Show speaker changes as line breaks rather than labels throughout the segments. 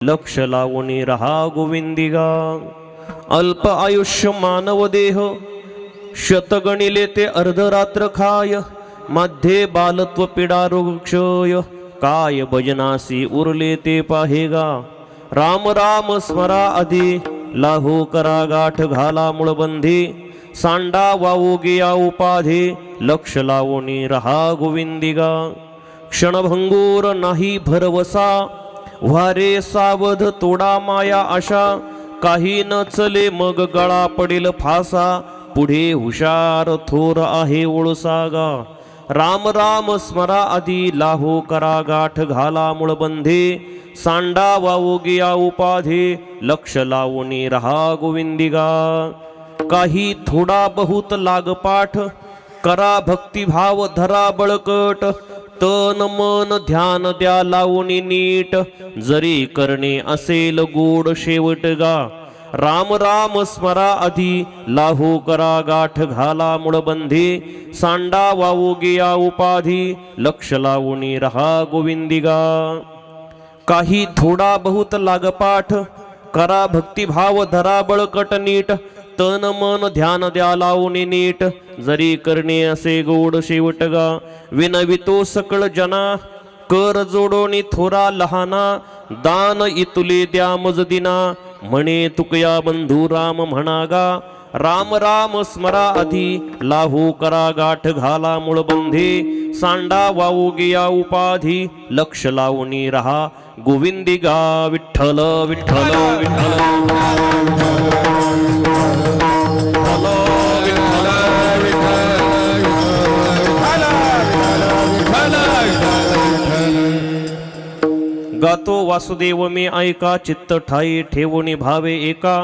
लक्ष लावणी रहा गोविंदिगा। अल्प आयुष्य मानव देह शतगणिले ते अर्धरात्र खाय। मध्ये बालत्व पीडा रोग क्षय काय भजनासी उरले ते पाहेगा। राम राम स्मरा आधी लाहो करा गाठ घाला मुळबंधी। सांडा वावू गिया उपाधी लक्ष लावणी रहा गोविंदिगा। क्षणभंगूर नाही भरवसा वारे सावध तोडा माया आशा। काही न चले मग गळा पडेल फासा पुढे हुशार थोर आहे ओळसागा। राम राम स्मरा आधी लाहो करा गाठ घाला मुळबंधी। सांडा वावू गिया उपाधी लक्ष लावणी रहा गोविंदिगा। काही थोडा बहुत लागपाठ करा भक्तिभाव धरा बळकट। तन मन ध्यान द्या लावणी नीट जरी करणे असेल गोड शेवटगा। राम राम स्मरा आधी लाहो करा गाठ घाला मुळबंधी। सांडा वावू गिया उपाधी लक्ष लावणी रहा गोविंदिगा। काही थोडा बहुत लागपाठ करा भक्तिभाव धरा बळकट नीट। तन मन ध्यान द्या लावणी नीट जरी करणे असे गोड शेवटगा। विनवितो सकळ जना कर जोडोनी थोरा लहाना। दान इतुले द्या मजदिना म्हणे तुकया बंधू राम म्हणागा। राम राम स्मरा आधी लाहो करा गाठ घाला मुळबंधी। सांडा वावू गिया उपाधी लक्ष लावणी रहा गोविंदिगा। विठ्ठल विठ्ठल विठ्ठल गातो वासुदेव मी ऐका चित्त ठाई ठेवून भावे एका।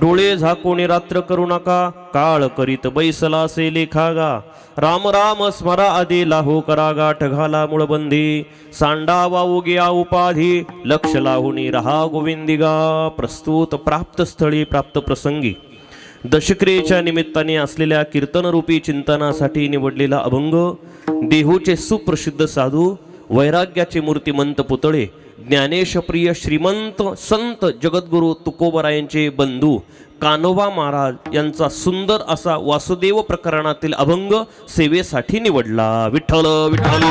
डोळे झाकून रात्र करू नका काळ करीत बैसला से लेखागा। राम राम स्मरा आधी लाहो करा गाठ घाला मुळबंधी। सांडा वावू गिया उपाधी लक्ष लावून रहा गोविंदिगा। प्रस्तुत प्राप्त स्थळी प्राप्त प्रसंगी दशक्रियेच्या निमित्ताने असलेल्या कीर्तनरूपी चिंतनासाठी निवडलेला अभंग। देहूचे सुप्रसिद्ध साधू वैराग्याचे मूर्तिमंत पुतळे ज्ञानेश प्रिय श्रीमंत संत जगद्गुरु तुकोबरायांचे बंधू कान्होबा महाराज यांचा सुंदर असा वासुदेव प्रकरणातील अभंग सेवेसाठी निवडला। विठ्ठल विठ्ठल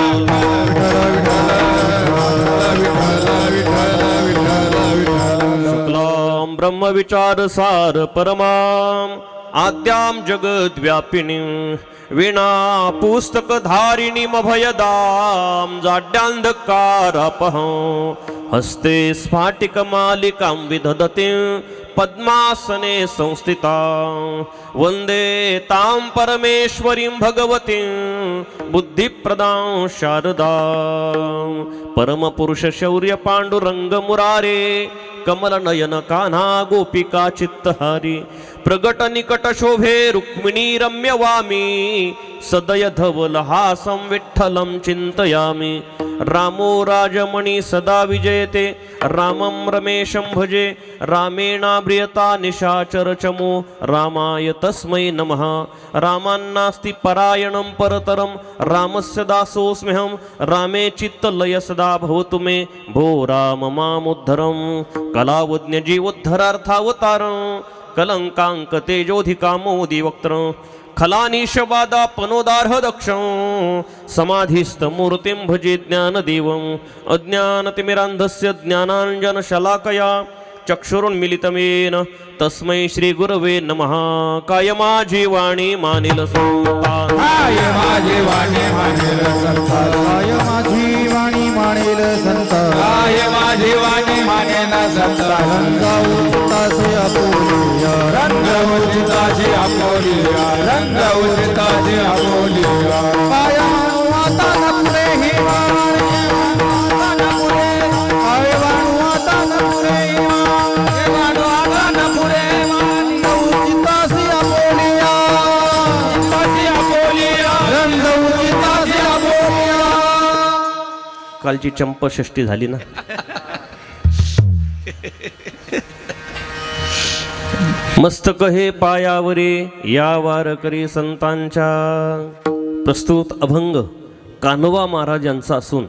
शुक्लां ब्रह्मविचार सार परमां आद्यां जगद्व्यापिनी। वीणा पुस्तक धारिणी मभयदाम जाड्यांधकारापहं। हस्ते स्फाटिक मालिकां विदधते पद्मासने संस्थितां। वंदे तां परमेश्वरीं भगवतीं बुद्धिप्रदां शारदां। परमपुरुष शौर्य पांडुरंग मुरारे कमल नयन कान्हा गोपिका चित्तहारी। प्रगट निकट शोभे रुक्मिणी रम्यवामी। सदय धवल हासं विठ्ठलं चिंतयामि। रामो राजमणि सदा विजयते रामं रमेशं भजे। रामेणाव्रियता निशाचर चमो रामाय तस्मै नमः। रामान्नास्ति परायणं परतरं रामस्य दासोऽस्म्यहं। रामे चित्तलय सदा भवतु मे भो राम मामुद्धरं। कलावज्ञ जीवोद्धरार्थावतारं कलंकांक तेजोधिकामोदी वक्त्रं। खलानीशबादा पनोदार्ह दक्षं समाधिस्थ मूर्तिं भजे ज्ञानदेवं। अज्ञानतिमिरान्धस्य ज्ञानाञ्जनशलाकया चक्षुरुन्मिलितमेन तस्मै श्री गुरवे नमः। काय माझी वाणी मानिल संता।
काय माझी वाणी मानिल संता। काय माझी वाणी मानिल संता। काय माझी वाणी मानिल संता। रंग उचिताचे आपोलिया रंग उचिताचे आपोलिया रंग उचिताचे आपोलिया। पाया आता नपुरे ही वाणी आता नपुरे आय वाणू आता नपुरे हे वाणू आता नपुरे वाणी उचिताचे आपोलिया उचिताचे आपोलिया रंग उचिताचे आपोलिया।
कालची चंपषष्ठी झाली ना। मस्तक हे पायावरे या वारकरी संतांच्या। प्रस्तुत अभंग कान्होबा महाराज यांचा असून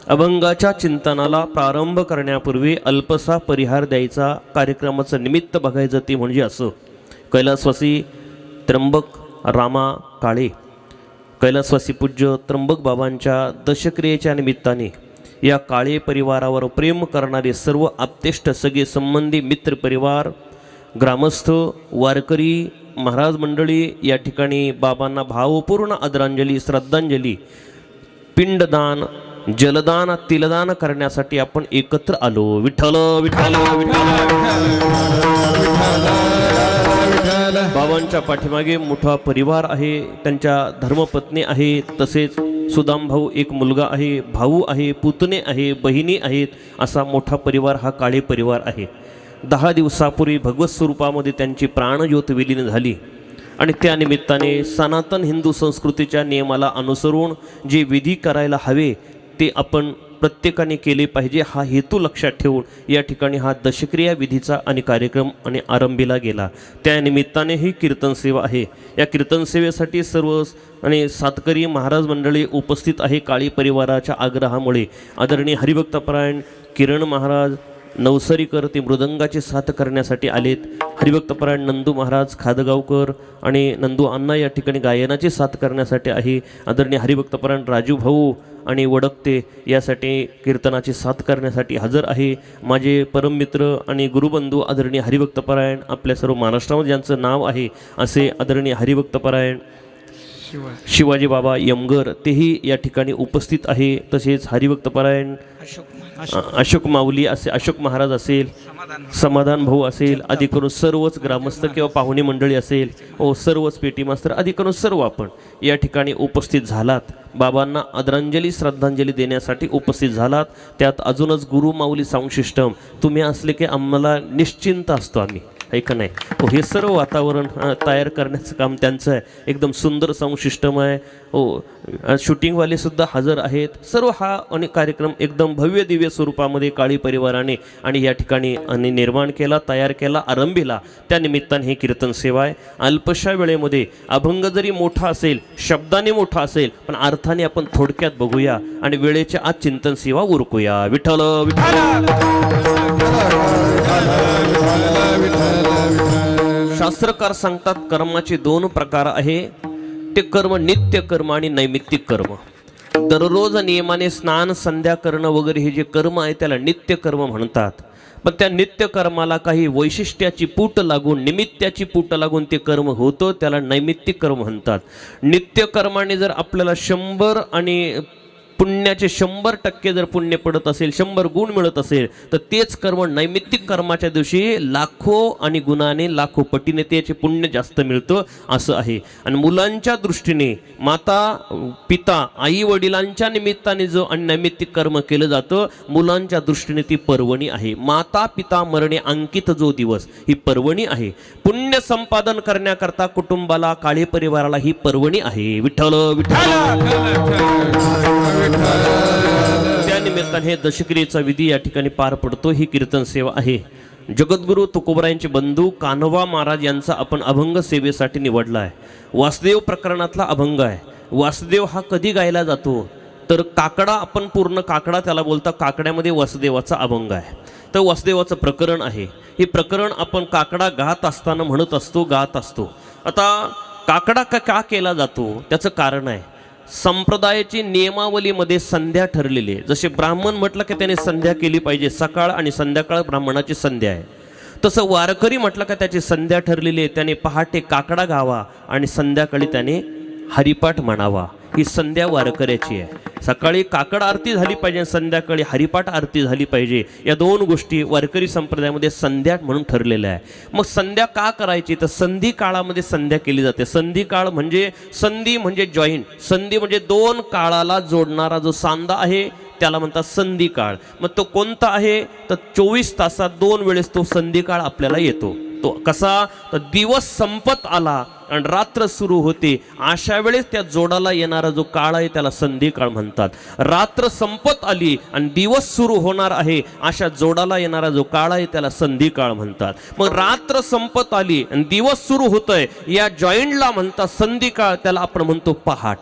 अभंगाच्या चिंतनाला प्रारंभ करण्यापूर्वी अल्पसा परिहार द्यायचा. कार्यक्रमाचं निमित्त बघायचं ते म्हणजे असं. कैलासवासी त्र्यंबक रामा काळे, कैलासवासी पूज्य त्र्यंबक बाबांच्या दशक्रियेच्या निमित्ताने या काळे परिवारावर प्रेम करणारे सर्व आप्तेष्ट, सगळे संबंधी, मित्र परिवार, ग्रामस्थ, वारकरी, महाराज मंडळी या ठिकाणी बाबांना भावपूर्ण आदरांजली, श्रद्धांजली, पिंडदान, जलदान, तिलदान करण्यासाठी आपण एकत्र आलो. विठ्ठल विठ्ठल बाबांच्या पाठीमागे मोठा परिवार आहे. त्यांच्या धर्मपत्नी आहे, तसेच सुदाम भाऊ एक मुलगा आहे, भाऊ आहे, पुतणे आहे, बहिणी आहेत. असा मोठा परिवार हा काळे परिवार आहे. 10 दिवसापूर्वी भगवत स्वरूपामध्ये त्यांची प्राणज्योत विलीन झाली आणि त्यानिमित्ताने सनातन हिंदू संस्कृतीच्या नियमाला अनुसरून जे विधी करायला हवे ते आपण प्रत्येकाने केले पाहिजे, हा हेतू लक्षात ठेवून या ठिकाणी हा दशक्रिया विधीचा आणि कार्यक्रम आणि आरंभीला गेला. त्यानिमित्ताने ही कीर्तन सेवा आहे. या कीर्तन सेवेसाठी सर्व आणि सातकरी महाराज मंडळी उपस्थित आहे. काळी परिवाराच्या आग्रहामुळे आदरणीय हरिभक्तपरायण किरण महाराज नवसरीकर ते मृदंगाची साथ करण्यासाठी आलेत. हरिभक्तपरायण नंदू महाराज खादगावकर आणि नंदू अण्णा या ठिकाणी गायनाची साथ करण्यासाठी आहे. आदरणीय हरिभक्तपरायण राजू भाऊ आणि वडकते यासाठी कीर्तनाची साथ करण्यासाठी हजर आहे. माझे परममित्र आणि गुरुबंधू आदरणीय हरिभक्तपरायण आपल्या सर्व महाराष्ट्रामध्ये ज्यांचं नाव आहे असे आदरणीय हरिभक्तपरायण शिवाजी बाबा यमगर तेही या ठिकाणी उपस्थित आहे. तसेच हरिभक्तपरायण अशोक माऊली असे, अशोक महाराज असेल, समाधान भाऊ असेल, आदी करून सर्वच ग्रामस्थ किंवा पाहुणे मंडळी असेल, सर्वच पेटी मास्तर आदी करून सर्व आपण या ठिकाणी उपस्थित झालात. बाबांना आदरांजली श्रद्धांजली देण्यासाठी उपस्थित झालात. त्यात अजूनच गुरु माऊली साऊंड सिस्टम तुम्ही असले की आम्हाला निश्चिंत असतो आम्ही, ऐक नाही. हे सर्व वातावरण तयार करण्याचं काम त्यांचं आहे. एकदम सुंदर साऊंड सिस्टम आहे. शूटिंगवाले सुद्धा हजर आहेत. सर्व हा आणि कार्यक्रम एकदम भव्य दिव्य स्वरूपामध्ये काळी परिवाराने आणि या ठिकाणी आणि निर्माण केला, तयार केला, आरंभीला. त्यानिमित्ताने ही कीर्तन सेवा आहे. अल्पशा वेळेमध्ये अभंग जरी मोठा असेल, शब्दाने मोठा असेल, पण अर्थाने आपण थोडक्यात बघूया आणि वेळेच्या आज चिंतन सेवा उरकूया. विठ्ठल शास्त्रकार सांगतात कर्माचे 2 प्रकार आहे. ते कर्म नित्य कर्म आणि नैमित्तिक कर्म. दररोज नियमाने स्नान संध्या करणं वगैरे हे जे कर्म आहे त्याला नित्य कर्म म्हणतात. पण त्या नित्य कर्माला काही वैशिष्ट्याची पूट लागून, निमित्ताची पूट लागून ते कर्म होतं, त्याला नैमित्तिक कर्म म्हणतात. नित्य कर्माने जर आपल्याला 100 आणि पुण्याचे 100% जर पुण्य पडत असेल, 100 गुण मिळत असेल, तर तेच कर्म नैमित्तिक कर्माच्या दिवशी लाखो आणि गुणाने लाखो पटीने त्याचे पुण्य जास्त मिळतं असं आहे. आणि मुलांच्या दृष्टीने माता पिता आई वडिलांच्या निमित्ताने जो नैमित्तिक कर्म केलं जातं, मुलांच्या दृष्टीने ती पर्वणी आहे. माता पिता मरणे अंकित जो दिवस ही पर्वणी आहे. पुण्य संपादन करण्याकरता कुटुंबाला, काळे परिवाराला ही पर्वणी आहे. विठ्ठल त्यानिमित्ताने हे दशक्रियेचा विधी या ठिकाणी पार पडतो. ही कीर्तन सेवा आहे. जगद्गुरु तुकोबरायांचे बंधू कान्होबा महाराज यांचा आपण अभंग सेवेसाठी निवडला आहे. वासुदेव प्रकरणातला अभंग आहे. वासुदेव हा कधी गायला जातो तर काकडा, आपण पूर्ण काकडा त्याला बोलता, काकड्यामध्ये वासुदेवाचा अभंग आहे. तर वासुदेवाचं प्रकरण आहे. हे प्रकरण आपण काकडा गात असताना म्हणत असतो, गात असतो. आता काकडा का केला जातो त्याचं कारण आहे. संप्रदायाची नियमावलीमध्ये संध्या ठरलेली आहे. जसे ब्राह्मण म्हटलं की त्याने संध्या केली पाहिजे, सकाळ आणि संध्याकाळ ब्राह्मणाची संध्या आहे. तसं वारकरी म्हटलं का त्याची संध्या ठरलेली आहे. त्याने पहाटे काकडा गावा आणि संध्याकाळी त्याने हरिपाठ म्हणावा. ही संध्या वारकऱ्याची आहे. सकाळी काकड आरती झाली पाहिजे, संध्याकाळी हरिपाठ आरती झाली पाहिजे. या 2 गोष्टी वारकरी संप्रदायामध्ये संध्या म्हणून ठरलेल्या आहे. मग संध्या का करायची तर संधी काळामध्ये संध्या केली जाते. संधी काळ म्हणजे, संधी म्हणजे जॉईंट, संधी म्हणजे 2 काळाला जोडणारा जो सांधा आहे त्याला म्हणतात संधी काळ. मग तो कोणता आहे तर 24 तासात 2 वेळेस तो संधी काळ आपल्याला येतो. तो कसा तर दिवस संपत आला आणि रात्र सुरू होते, अशा वेळेस त्या जोडाला येणारा जो काळ आहे त्याला संधी काळ म्हणतात. रात्र संपत आली आणि दिवस सुरू होणार आहे, अशा जोडाला येणारा जो काळ आहे त्याला संधी काळ म्हणतात. मग रात्र संपत आली आणि दिवस सुरू होतोय, या जॉईंटला म्हणतात संधी काळ, त्याला आपण म्हणतो पहाट.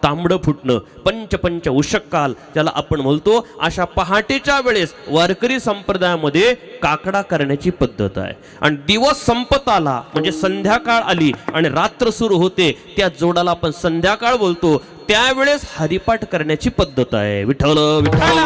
तांबडं फुटणं, पंच उषक्काल ज्याला आपण म्हणतो, अशा पहाटेच्या वेळेस वारकरी संप्रदायामध्ये काकडा करण्याची पद्धत आहे. आणि दिवस संपत आला म्हणजे संध्याकाळ आली आणि रात्र सुरू होते, त्या जोडाला आपण संध्याकाळ बोलतो, त्यावेळेस हरिपाठ करण्याची पद्धत आहे. विठ्ठल विठ्ठल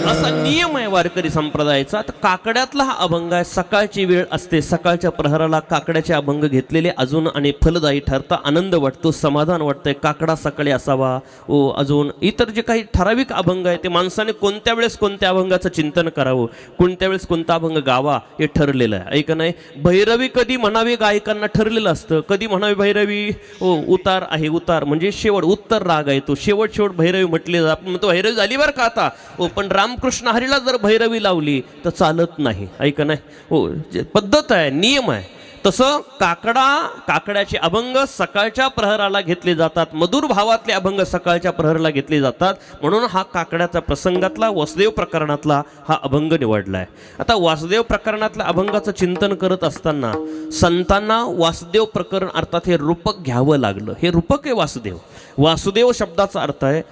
असा नियम आहे वारकरी संप्रदायाचा. तर काकड्यातला हा अभंग आहे. सकाळची वेळ असते, सकाळच्या प्रहराला काकड्याचे अभंग घेतलेले अजून आणि फलदायी ठरता, आनंद वाटतो, समाधान वाटतंय. काकडा सकाळी असावा. ओ अजून इतर जे काही ठराविक अभंग आहे ते माणसाने कोणत्या वेळेस कोणत्या अभंगाचं चिंतन करावं, कोणत्या वेळेस कोणता अभंग गावा हे ठरलेलं आहे. ऐका नाही, भैरवी कधी म्हणावी गायकांना ठरलेलं असतं. कधी म्हणावी भैरवी, ओ उतार आहे, उतार म्हणजे शेवट, उत्तर राग आहे तो, शेवट भैरवी म्हटली जात. आपण म्हणतो भैरवी झाली बरं का आता, ओ पण रामकृष्ण हरीला जर भैरवी लावली तर चालत नाही. ऐका नाही, हो पद्धत आहे, नियम आहे. तसं काकड्याचे अभंग सकाळच्या प्रहराला घेतले जातात, मधुर भावातले अभंग सकाळच्या प्रहराला घेतले जातात. म्हणून हा काकड्याचा प्रसंगातला वासुदेव प्रकरणातला हा अभंग निवडला आहे. आता वासुदेव प्रकरणातल्या अभंगाचं चिंतन करत असताना संतांना वासुदेव प्रकरण अर्थात हे रूपक घ्यावं लागलं. हे रूपक आहे वासुदेव. वासुदेव शब्दाचा अर्थ आहे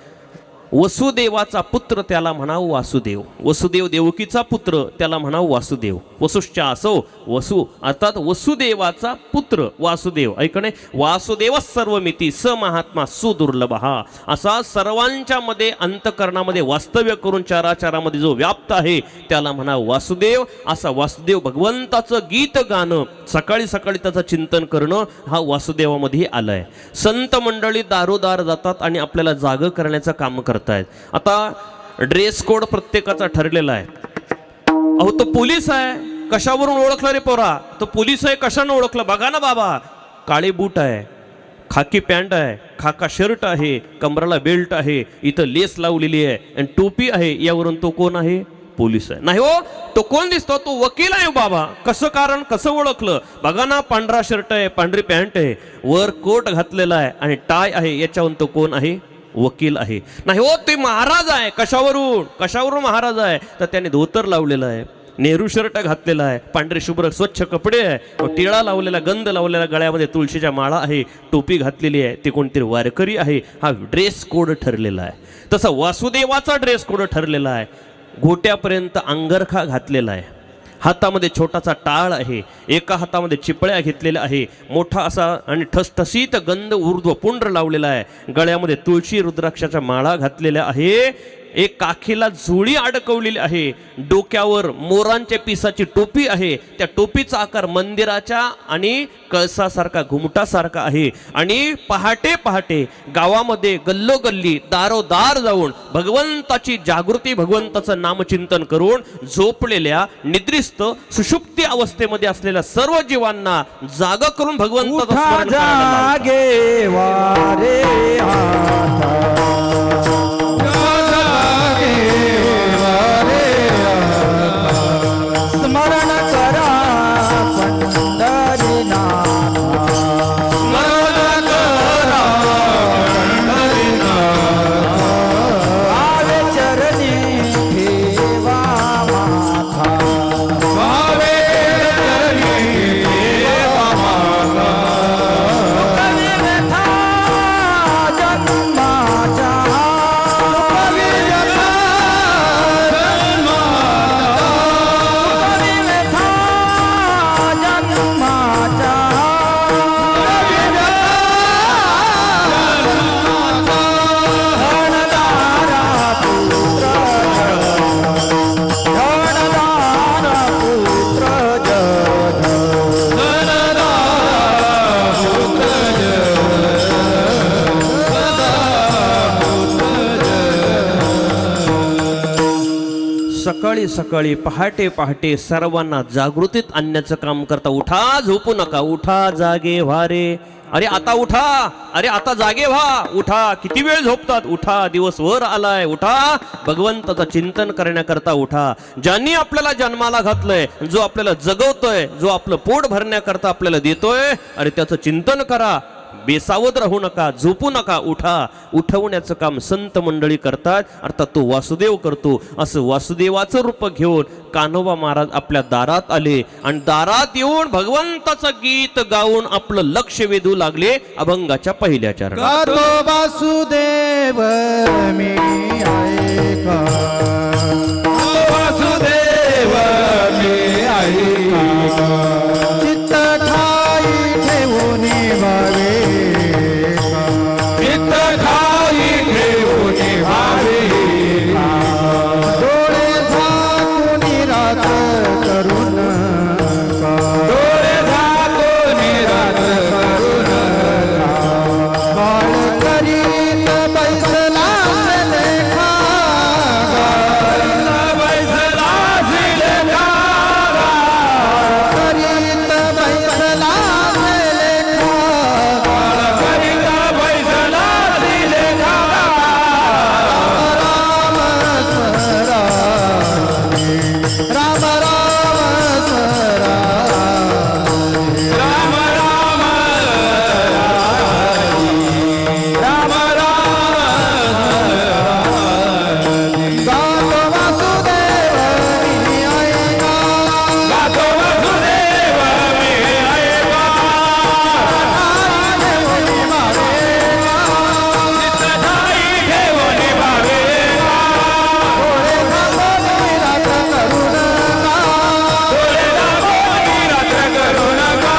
वसुदेवाचा पुत्र, त्याला म्हणावं वासुदेव. वसुदेव देवकीचा पुत्र, त्याला म्हणावं वासुदेव. वसुश्चा असो वसु अर्थात वसुदेवाचा पुत्र वासुदेव. ऐकणे, वासुदेव सर्वमिती स महात्मा सुदुर्लभ, हा असा सर्वांच्या मध्ये अंतकरणामध्ये वास्तव्य करून चराचरामध्ये जो व्याप्त आहे त्याला म्हणावं वासुदेव. असा वासुदेव भगवंताचं गीत गाणं, सकाळी सकाळी त्याचं चिंतन करणं हा वासुदेवामध्ये आलंय. संत मंडळी दारोदार जातात आणि आपल्याला जाग करण्याचं काम करतात. आता ड्रेस कोड प्रत्येकाचा ठरलेला आहे. अहो तो पोलीस आहे, कशावरून ओळखलं रे पोरा? तो पोलीस आहे, कशानं ओळखलं? बघा ना बाबा, काळे बूट आहे, खाकी पॅन्ट आहे, खाका शर्ट आहे, कमराला बेल्ट आहे, इथं लेस लावलेली आहे आणि टोपी आहे, यावरून तो कोण आहे? पोलीस आहे. नाही हो, तो कोण दिसतो? तो वकील आहे बाबा. कसं कारण, कसं ओळखलं? बघा ना, पांढरा शर्ट आहे, पांढरी पॅन्ट आहे, वर कोट घातलेला आहे आणि टाय आहे, याच्यावरून तो कोण आहे? वकील आहे. नाही हो, ते महाराज आहे. कशावरून महाराज आहे? तर त्याने धोतर लावलेलं आहे, नेहरू शर्ट घातलेला आहे, पांढरे शुभ्र स्वच्छ कपडे आहे, टिळा लावलेला, गंध लावलेला, गळ्यामध्ये तुळशीच्या माळा आहे, टोपी घातलेली आहे, ते कोणतरी वारकरी आहे. हा ड्रेस कोड ठरलेला आहे. तसं वासुदेवाचा ड्रेस कोड ठरलेला आहे. घोट्यापर्यंत अंगरखा घातलेला आहे, हातामध्ये छोटासा टाळ आहे, एका हातामध्ये चिपळ्या घेतलेल्या आहे, मोठा असा आणि ठसठसीत गंध ऊर्ध्व पुंड्र लावलेला आहे, गळ्यामध्ये तुळशी रुद्राक्षाच्या माळा घातलेल्या आहे, एक काखीला झोळी अडकवलेली आहे, डोक्यावर मोरांच्या पिसाची टोपी आहे, त्या टोपीचा आकार मंदिराच्या आणि कळसासारखा घुमटासारखा आहे. आणि पहाटे पहाटे गावामध्ये गल्लोगल्ली दारोदार जाऊन भगवंताची जागृती, भगवंताचं नामचिंतन करून झोपलेल्या, निद्रिस्त, सुषुप्ती अवस्थेमध्ये असलेल्या सर्व जीवांना जाग करून भगवंताचं स्मरण करायला
स्मरण करा पंढरीनाथ, स्मरण करा पंढरीनाथ, भावे चरणी ठेवा माथा, भावे चरणी ठेवा माथा, सुखवी व्यथा जन्माच्या, सुखवी व्यथा
सकाळी सकाळी पहाटे पहाटे सर्वांना जागृतीत आणण्याचं काम करता. उठा, झोपू नका, उठा, जागे व्हा रे. अरे आता उठा, अरे आता जागे व्हा, उठा. किती वेळ झोपतात? उठा, दिवस वर आलाय, उठा, भगवंताचं चिंतन करण्याकरता उठा. ज्यांनी आपल्याला जन्माला घातलंय, जो आपल्याला जगवतोय, जो आपलं पोट भरण्याकरता आपल्याला देतोय, अरे त्याचं चिंतन करा. बेसावध राहू नका, झोपू नका, उठा. उठवण्याचं काम संत मंडळी करतात, अर्थात तो वासुदेव करतो. असं वासुदेवाचं रूप घेऊन कान्होबा महाराज आपल्या दारात आले आणि दारात येऊन भगवंताचं गीत गाऊन आपलं लक्ष वेधू लागले अभंगाच्या पहिल्या चरणात.
गातो वासुदेव मी ऐका, वासुदेव मी ऐका, चित्त ठाई ठेवून भावे, चित्त ठाई ठेवून भावे, डोळे झाकून रात्र करून, डोळे झाकून रात्र करून, बाळ करीत बैसला लेखा, बैसला लेखा, करीत बैसला लेखा, करीत बैसला लेखा, राम सरा, राम राम सरा, राम राम राम गातो वासुदेव मी ऐका, गातो वासुदेव मी ऐका, ठेवणी भावेगा, चित्त ठाई ठेवणी भावेगा, डोळे झाकून रात्र करू नका, डोळे झाकून रात्र करू नका,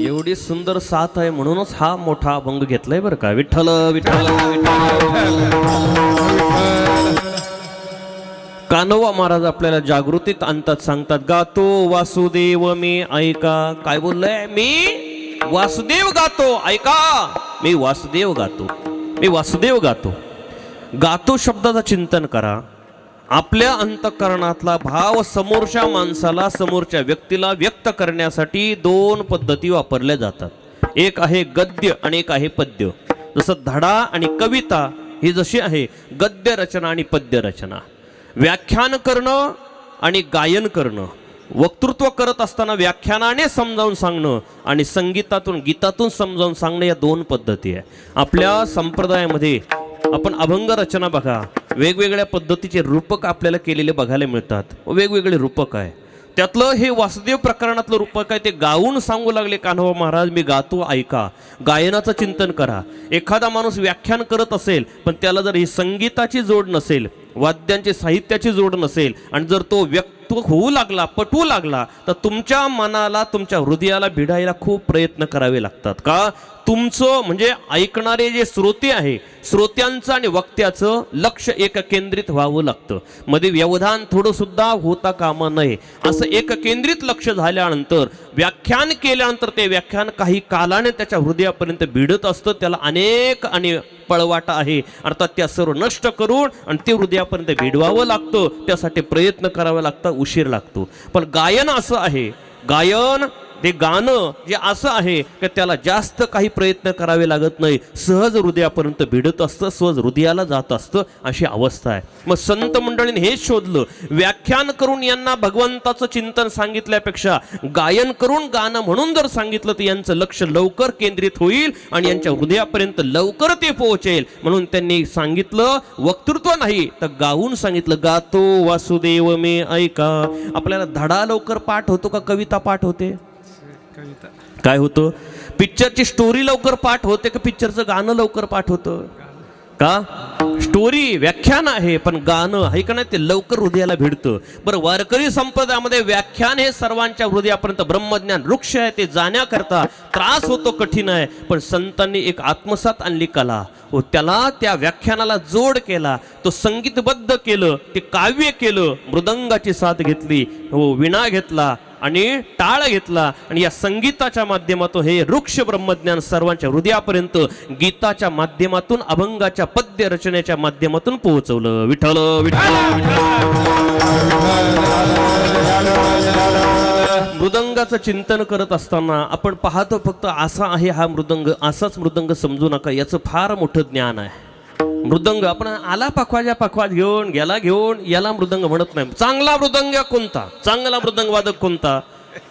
एवढी सुंदर साथ आहे म्हणूनच हा मोठा अभंग घेतलाय बरं का. विठ्ठल विठ्ठल विठ्ठल. कान्होबा महाराज आपल्याला जागृतीत आणतात, सांगतात गातो वासुदेव मी ऐका. काय बोललंय? मी वासुदेव गातो, ऐका. मी वासुदेव गातो, मी वासुदेव गातो. गातो शब्दाचं चिंतन करा. आपल्या अंतःकरणातला भाव समोरच्या माणसाला, समोरच्या व्यक्तीला व्यक्त करण्यासाठी दोन पद्धती वापरल्या जातात. एक आहे गद्य आणि एक आहे पद्य. जसं धडा आणि कविता ही जशी आहे, गद्य रचना आणि पद्य रचना. व्याख्यान करणं आणि गायन करणं, वक्तृत्व करत असताना व्याख्यानाने समजावून सांगणं आणि संगीतातून गीतातून समजावून सांगणं, या दोन पद्धती आहे. आपल्या संप्रदायामध्ये आपण अभंग रचना बघा, वेगवेगळ्या पद्धतीचे रूपक आपल्याला केलेले बघायला मिळतात. वेगवेगळे रूपक आहे. त्यातलं हे वासुदेव प्रकरणातलं रूपक आहे, ते गाऊन सांगू लागले कान्होबा महाराज, मी गातो ऐका. गायनाचं चिंतन करा. एखादा माणूस व्याख्यान करत असेल पण त्याला जर ही संगीताची जोड नसेल, वाद्यांची साहित्याची जोड नसेल आणि जर तो व्यक्त होऊ लागला, पटवू लागला, तर तुमच्या मनाला, तुमच्या हृदयाला भिडायला खूप प्रयत्न करावे लागतात. का? तुमचं म्हणजे ऐकणारे जे श्रोते आहे, श्रोत्यांचं आणि वक्त्याचं लक्ष एक केंद्रित व्हावं लागतं. मध्ये व्यवधान थोडं सुद्धा होता कामा नये. असं एक केंद्रित लक्ष झाल्यानंतर व्याख्यान केल्यानंतर ते व्याख्यान काही कालाने त्याच्या हृदयापर्यंत भिडत असतं. त्याला अनेक आणि पळवाटा आहे, अर्थात त्या सर्व नष्ट करून आणि ते हृदयापर्यंत भिडवावं लागतं. त्यासाठी प्रयत्न करावा लागतं, उशीर लागतो. पण गायन असं आहे, गायन ते गाणं जे असं आहे की त्याला जास्त काही प्रयत्न करावे लागत नाही, सहज हृदयापर्यंत भिडत असतं, सहज हृदयाला जात असतं, अशी अवस्था आहे. मग संत मंडळीने हेच शोधलं. व्याख्यान करून यांना भगवंताचं चिंतन सांगितल्यापेक्षा गायन करून गाणं म्हणून जर सांगितलं तर यांचं लक्ष लवकर केंद्रित होईल आणि यांच्या हृदयापर्यंत लवकर ते पोहोचेल. म्हणून त्यांनी सांगितलं, वक्तृत्व नाही तर गाऊन सांगितलं, गातो वासुदेव मे ऐका. आपल्याला धडा लवकर पाठ होतो का कविता पाठ होते? काय होतं? पिक्चरची स्टोरी लवकर पाठ होते का पिक्चरचं गाणं लवकर पाठ होतं? का? स्टोरी व्याख्यान आहे, पण गाणं आहे का नाही ते लवकर हृदयाला भिडतं. बरं, वारकरी संप्रदायामध्ये व्याख्यान हे सर्वांच्या हृदयापर्यंत ब्रह्मज्ञान वृक्ष आहे, ते जाण्याकरता त्रास होतो, कठीण आहे. पण संतांनी एक आत्मसात आणली कला, व त्याला त्या व्याख्यानाला जोड केला, तो संगीतबद्ध केलं, ते काव्य केलं, मृदंगाची साथ घेतली, हो विणा घेतला, आणि टाळ घेतला आणि या संगीताच्या माध्यमातून हे वृक्ष ब्रह्मज्ञान सर्वांच्या हृदयापर्यंत गीताच्या माध्यमातून अभंगाच्या पद्य रचनेच्या माध्यमातून पोहोचवलं. विठ्ठल विठ्ठल. मृदंगाचं चिंतन करत असताना आपण पाहतो फक्त असा आहे हा मृदंग, असाच मृदंग समजू नका, याचं फार मोठं ज्ञान आहे. मृदंग आपण आला पखवाजा पखवाज घेऊन गेला घेऊन याला मृदंग म्हणत नाही. चांगला मृदंग कोणता, चांगला मृदंग वादक कोणता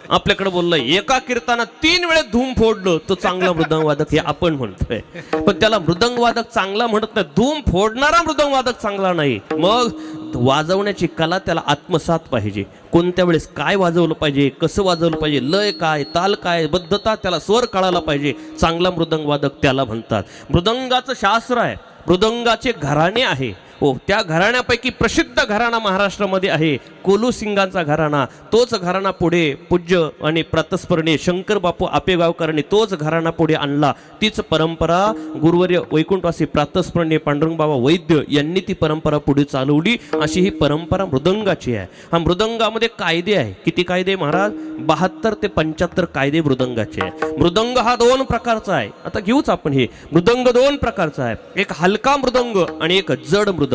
आपल्याकडे बोललं, एका कीर्तनात 3 वेळेस धूम फोडलं तो चांगला मृदंग वादक हे आपण म्हणतोय. पण त्याला मृदंग वादक चांगला म्हणत नाही, धूम फोडणारा मृदंग वादक चांगला नाही. मग वाजवण्याची कला त्याला आत्मसात पाहिजे. कोणत्या वेळेस काय वाजवलं पाहिजे, कसं वाजवलं पाहिजे, लय काय, ताल काय, बद्धता, त्याला स्वर कळायला पाहिजे. चांगला मृदंग वादक त्याला म्हणतात. मृदंगाचं शास्त्र आहे, मृदंगाचे घराणे आहे. हो, त्या घराण्यापैकी प्रसिद्ध घराणा महाराष्ट्रामध्ये आहे कोलुसिंगांचा घराणा. तोच घराणा पुढे पूज्य आणि प्रातस्मरणीय शंकर बापू आपेगावकरांनी तोच घराणा पुढे आणला. तीच परंपरा गुरुवर्य वैकुंठवासी प्रातस्मरणीय पांडुरंग बाबा वैद्य यांनी ती परंपरा पुढे चालवली. अशी ही परंपरा मृदंगाची आहे. हा मृदंगामध्ये कायदे आहे. किती कायदे महाराज? 72 ते 75 कायदे मृदंगाचे आहे. मृदंग हा 2 प्रकारचा आहे. आता घेऊच आपण हे मृदंग 2 प्रकारचा आहे. एक हलका मृदंग आणि एक जड मृदंग.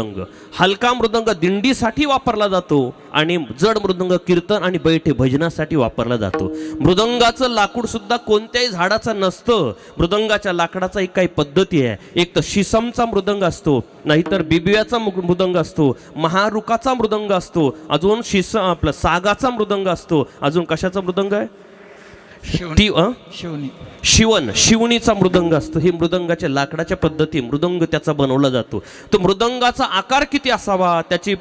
हलका मृदंग दिंडीसाठी वापरला जातो आणि जड मृदंग कीर्तन आणि बैठे भजनासाठी वापरला जातो. मृदंगाचं लाकूड सुद्धा कोणत्याही झाडाचं नसतं. मृदंगाच्या लाकडाचा एक काही पद्धती आहे. एक तर शिसमचा मृदंग असतो, नाहीतर बिबियाचा मृदंग असतो, महारुकाचा मृदंग असतो, अजून आपला सागाचा मृदंग असतो. अजून कशाचा मृदंग आहे? शिवणीचा मृदंग असतो. हे मृदंगाच्या लाकडाच्या पद्धती मृदंग त्याचा बनवला जातो. तो मृदंगाचा आकार किती असावा, त्याची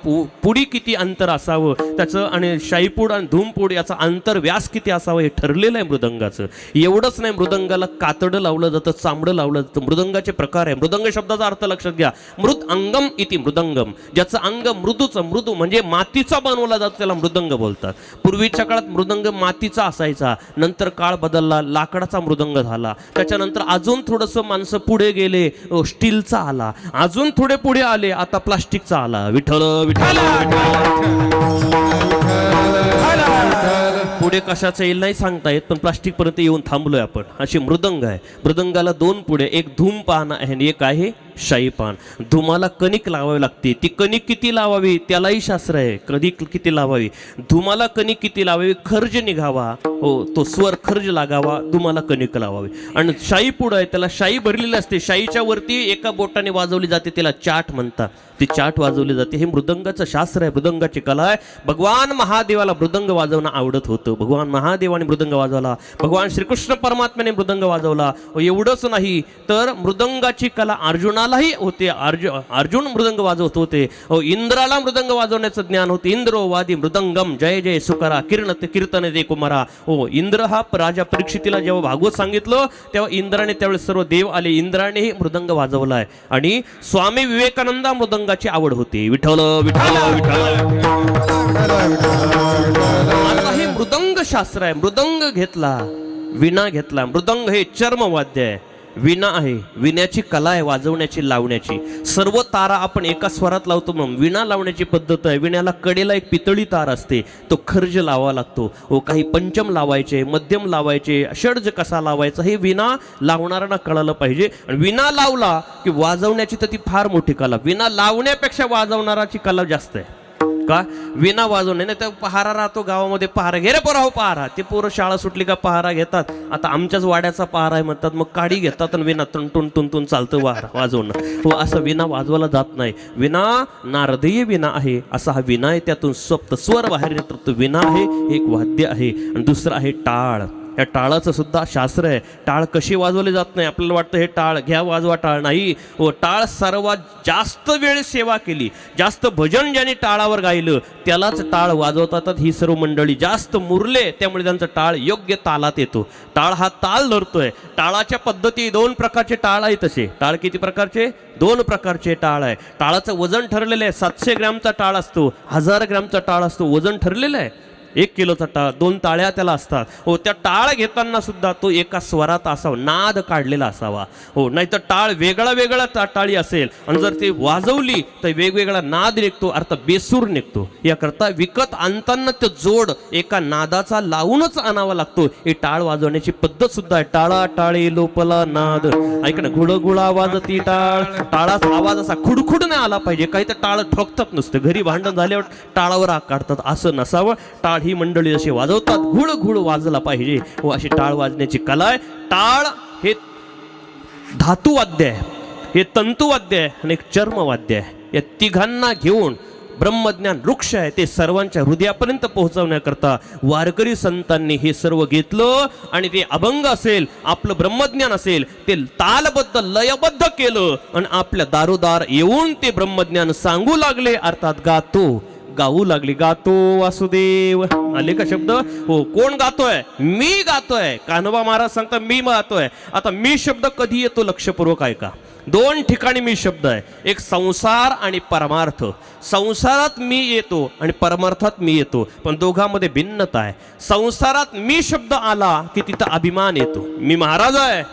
पुडी किती अंतर असावं, त्याचं आणि शाईपूड आणि धूमपूड याचा अंतर व्यास किती असावं हे ठरलेलं आहे मृदंगाचं. एवढंच नाही, मृदंगाला कातडं लावलं जातं, चांबडं लावलं जातं. मृदंगाचे प्रकार आहे. मृदंग शब्दाचा अर्थ लक्षात घ्या. मृद अंगम इति मृदंगम. ज्याचं अंग मृदूचं, मृदू म्हणजे मातीचा बनवला जातो त्याला मृदंग बोलतात. पूर्वीच्या काळात मृदंग मातीचा असायचा, नंतर काळ बदलला, लाकडाचा मृदंग झाला. त्याच्यानंतर अजून थोडंसं माणसं पुढे गेले, स्टीलचा आला. अजून थोडे पुढे आले, आता प्लास्टिकचा आला. विठ्ठल विठ्ठल. पुढे कशाचं येईल नाही सांगता येत, पण प्लास्टिक पर्यंत येऊन थांबलोय आपण. अशी मृदंग आहे. मृदंगाला 2 पुढे, एक धूम पान आहे आणि एक आहे शाई पान. धुमाला कणिक लावावी लागते. ती कणिक किती लावावी त्यालाही शास्त्र आहे. कणिक किती लावावी, धुमाला कणिक किती लावावी, खर्ज निघावा, हो तो स्वर खर्ज लागावा, धुमाला कणिक लावावी. आणि शाई पुढं आहे, त्याला शाई भरलेली असते. शाईच्या वरती एका बोटाने वाजवली जाते, त्याला चाट म्हणतात. ती चाट वाजवली जाते. हे मृदंगाचं शास्त्र आहे, मृदंगाची कला आहे. भगवान महादेवाला मृदंग वाजवणं आवडत होतं. भगवान महादेवाने मृदंग वाजवला, भगवान श्रीकृष्ण परमात्म्याने मृदंग वाजवला. एवढंच नाही तर मृदंगाची कला अर्जुनालाही होते. अर्जुन मृदंग वाजवत होते. इंद्राला मृदंग वाजवण्याचं ज्ञान होते. इंद्रो वादी मृदंगम जय जय सुकरा कीर्तन दे कुमारा. हो, इंद्र हा राजा परीक्षितीला जेव्हा भागवत सांगितलं तेव्हा इंद्राने त्यावेळेस सर्व देव आले. इंद्रानेही मृदंग वाजवलाय. आणि स्वामी विवेकानंदा मृदंगाची आवड होती. विठ्ठल विठ्ठल विठ्ठल. आता हे मृदंग शास्त्र आहे. मृदंग घेतला, विणा घेतला. मृदंग हे चर्मवाद्य आहे, विणा आहे, विण्याची कला आहे, वाजवण्याची, लावण्याची. सर्व तारा आपण एका स्वरात लावतो. मग विणा लावण्याची पद्धत आहे. विण्याला कडेला एक पितळी तार असते, तो खर्ज लावावा लागतो. हो, काही पंचम लावायचे, मध्यम लावायचे, षड्ज कसा लावायचा हे विणा लावणाऱ्यांना कळालं पाहिजे. आणि विणा लावला की वाजवण्याची तर ती फार मोठी कला. विणा लावण्यापेक्षा वाजवणाराची कला जास्त आहे. का? विणा वाजवणे नाही तर पहारा राहतो गावामध्ये, पहारा घे रे पोरा, हो पहारा. ते पोरं शाळा सुटली का पहारा घेतात. आता आमच्याच वाड्याचा पहारा आहे म्हणतात, मग काडी घेतात आणि विणा टुन टुन टुन चालतं वाजवणं. हो, असं विणा वाजवायला जात नाही. विणा नारदीय विणा आहे. असा हा विणा आहे, त्यातून सप्त स्वर बाहेर येतात. तो विणा आहे, एक वाद्य आहे. आणि दुसरं आहे टाळ. या टाळाचं सुद्धा शास्त्र आहे. टाळ कशी वाजवले जात नाही. आपल्याला वाटतं हे टाळ घ्या वाजवा, टाळ नाही. व टाळ सर्वात जास्त वेळ सेवा केली, जास्त भजन ज्यांनी टाळावर गायलं त्यालाच टाळ वाजवतात. ही सर्व मंडळी जास्त मुरले त्यामुळे त्यांचा टाळ योग्य तालात येतो. टाळ हा ताल धरतोय. टाळाच्या पद्धती 2 प्रकारचे टाळ आहे. तसे टाळ किती प्रकारचे? 2 प्रकारचे टाळ आहे. टाळाचं वजन ठरलेलं आहे. 700 ग्रॅमचा टाळ असतो, 1000 ग्रॅमचा टाळ असतो. वजन ठरलेलं आहे. 1 किलोचा टाळ, 2 टाळ्या त्याला असतात. हो, त्या टाळ घेताना सुद्धा तो एका स्वरात असावा, नाद काढलेला असावा. हो, नाहीतर टाळ वेगळा वेगळा टाळी असेल आणि जर ते वाजवली तर वेगवेगळा नाद निघतो, अर्थात बेसूर निघतो. याकरता विकत आणताना तो जोड एका नादाचा लावूनच आणावा लागतो. ही टाळ वाजवण्याची पद्धत सुद्धा आहे. टाळा टाळी लोपला नाद, ऐक ना, गुळगुळा वाजती टाळ. टाळाचा आवाज असा खुडखुड नाही आला पाहिजे. काही तर टाळ ठोकतात नुसतं, घरी भांडण झाल्यावर टाळावर आग काढतात, असं नसावं. टाळ ही मंडळी अशी वाजवतात, घुळ घुळ वाजला पाहिजे. व अशी टाळ वाजण्याची कला आहे. टाळ हे धातुवाद्य आहे, हे तंतुवाद्य आहे आणि एक चर्मवाद्य आहे. या तिघांना घेऊन ब्रह्मज्ञान वृक्ष आहे, ते सर्वांच्या हृदयापर्यंत पोहोचवण्याकरता वारकरी संतांनी हे सर्व घेतलं आणि ते अभंग असेल, आपलं ब्रह्मज्ञान असेल, ते तालबद्ध लयबद्ध केलं आणि आपल्या दारोदार येऊन ते ब्रह्मज्ञान सांगू लागले, अर्थात गाऊ लागली. गातो वासुदेव, आले का शब्द? हो, कोण गातोय? मी गातोय. कान्होबा महाराज सांगता मी गातोय. आता मी शब्द कधी येतो लक्षपूर्वक ऐका. 2 ठिकाणी मी शब्द आहे, एक संसार आणि परमार्थ. संसारात मी येतो आणि परमार्थात मी येतो, पण दोघांमध्ये भिन्नता आहे. संसारात मी शब्द आला की तिथं अभिमान येतो. मी महाराज आहे,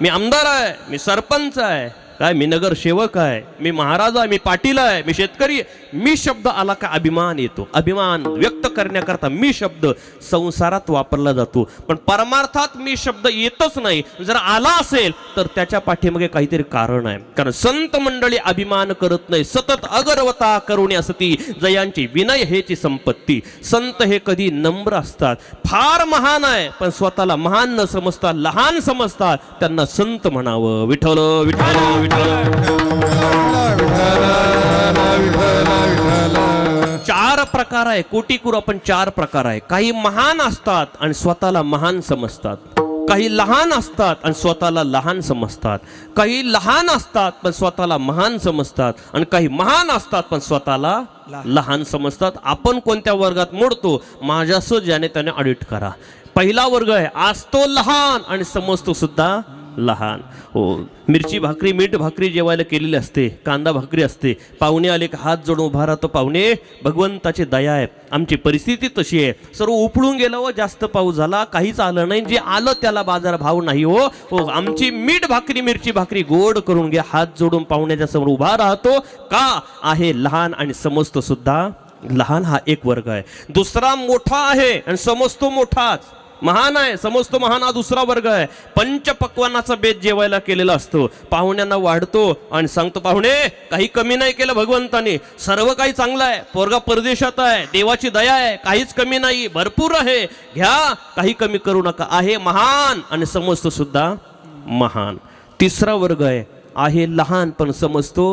मी आमदार आहे, मी सरपंच आहे, काय मी नगरसेवक आहे, मी महाराज आहे, मी पाटील आहे, मी शेतकरी आहे. मी शब्द आला का अभिमान येतो. अभिमान व्यक्त करण्याकरता मी शब्द संसारात वापरला जातो, पण परमार्थात मी शब्द येतच नाही. जर आला असेल तर त्याच्या पाठीमागे काहीतरी कारण आहे. कारण संत मंडळी अभिमान करत नाही. सतत अगरवता करुणी असती, जयांची विनय हेची संपत्ती. संत हे कधी नम्र असतात. फार महान आहे पण स्वतःला महान न समजता लहान समजतात, त्यांना संत म्हणावं. विठ्ठल विठ्ठल. 4 प्रकार आहे कोटीकुर, आपण 4 प्रकार आहे. काही महान असतात आणि स्वतःला महान समजतात, काही लहान असतात आणि स्वतःला लहान समजतात, काही लहान असतात पण स्वतःला महान समजतात, आणि काही महान असतात पण स्वतःला लहान समजतात. आपण कोणत्या वर्गात मोडतो? माझ्यासह ज्याने त्याने ऑडिट करा. पहिला वर्ग आहे, आज तो लहान आणि समजतो सुद्धा लहान. हो, मिरची भाकरी मीठ भाकरी जेवायला केलेली असते, कांदा भाकरी असते. पाहुणे आले का हात जोडून उभा राहतो. पाहुणे, भगवंताची दया आहे, आमची परिस्थिती तशी आहे. सर्व उपळून गेलं व जास्त पाऊस झाला, काहीच आलं नाही, जे आलं त्याला बाजार भाव नाही. हो, आमची मीठ भाकरी मिरची भाकरी गोड करून घ्या. हात जोडून पाहुण्याच्या समोर उभा राहतो. का? आहे लहान आणि समजतो सुद्धा लहान. हा एक वर्ग आहे. दुसरा मोठा आहे आणि समजतो मोठाच. महान आहे, समजतो महान, हा दुसरा वर्ग आहे. पंचपक्वानाचा बेत जेवायला केलेला असतो. पाहुण्यांना वाढतो आणि सांगतो, पाहुणे काही कमी नाही केलं भगवंताने, सर्व काही चांगलं आहे. पोरगा परदेशात आहे, देवाची दया आहे, काहीच कमी नाही, भरपूर आहे, घ्या, काही कमी करू नका. आहे महान आणि समजतो सुद्धा महान. तिसरा वर्ग आहे लहान पण समजतो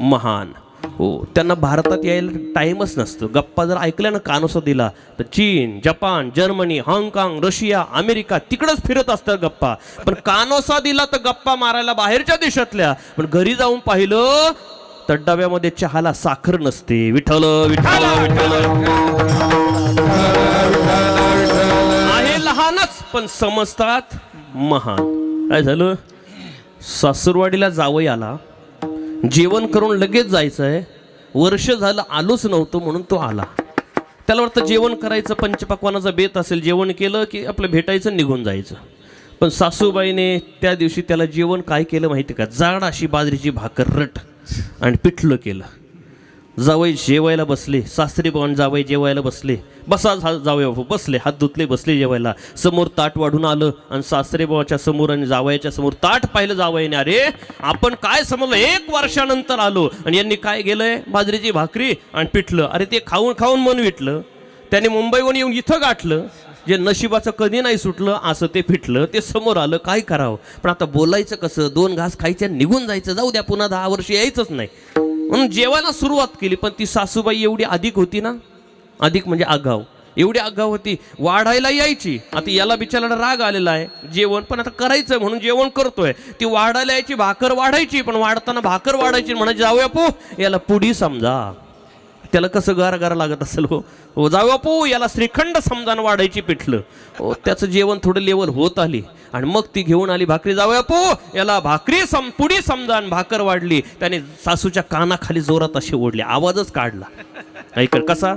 महान. हो, त्यांना भारतात यायला टाइमच नसतो. गप्पा जर ऐकल्या ना, कानोसा दिला तर चीन, जपान, जर्मनी, हाँगकाँग, रशिया, अमेरिका तिकडच फिरत असतात गप्पा. पण कानोसा दिला तर गप्पा मारायला बाहेरच्या देशातल्या. पण घरी जाऊन पाहिलं तर डब्यामध्ये चहाला साखर नसते. विठ्ठल विठ्ठल विठ्ठल. आहे लहानच पण समजतात महान. काय झालं? सासूरवाडीला जावई आला, जेवण करून लगेच जायचं आहे. वर्ष झालं आलोच नव्हतं म्हणून तो आला. त्याला वाटतं जेवण करायचं, पंचपक्वानाचा बेत असेल, जेवण केलं की आपलं भेटायचं, निघून जायचं. पण सासूबाईने त्या दिवशी त्याला जेवण काय केलं माहिती का? जाड अशी बाजरीची भाकर रट आणि पिठलं केलं. जावई जेवायला बसले, सासरी पण जावई जेवायला बसले. बसा जावई बापू बसले, हात धुतले, बसले जेवायला. समोर ताट वाढून आलं आणि सासरे बाबाच्या समोर आणि जावयाच्या समोर ताट पाहिलं जावईने. अरे आपण काय समजलं, 1 वर्षानंतर आलो आणि यांनी काय केलंय? बाजरीची भाकरी आणि पिठलं. अरे ते खाऊन खाऊन मन विटलं. त्याने मुंबईहून येऊन इथं गाठलं, जे नशिबाचं कधी नाही सुटलं असं ते फिटलं. ते समोर आलं, काय करावं? पण आता बोलायचं कसं? 2 घास खायच्या, निघून जायचं, जाऊ द्या, पुन्हा 10 वर्ष यायचंच नाही म्हणून जेवायला सुरुवात केली. पण ती सासूबाई एवढी अधिक होती ना, अधिक म्हणजे आगाव, एवढी आगाव होती. वाढायला यायची. आता याला बिचाराला राग आलेला आहे जेवण, पण आता करायचं म्हणून जेवण करतोय. ती वाढायला यायची, भाकर वाढायची, पण वाढताना भाकर वाढायची म्हणजे जाऊया पो याला पुढी समजा. त्याला कसं गार गार लागत असेल. हो जाऊ बापू याला श्रीखंड समजान वाढायची पिठलं. हो, त्याचं जेवण थोडं लेवल होत आली आणि मग ती घेऊन आली भाकरी. जाऊ बापू याला भाकरी पुडी समजान भाकर वाढली. त्याने सासूच्या कानाखाली जोरात अशी ओढली, आवाजच काढला. ऐक कसा?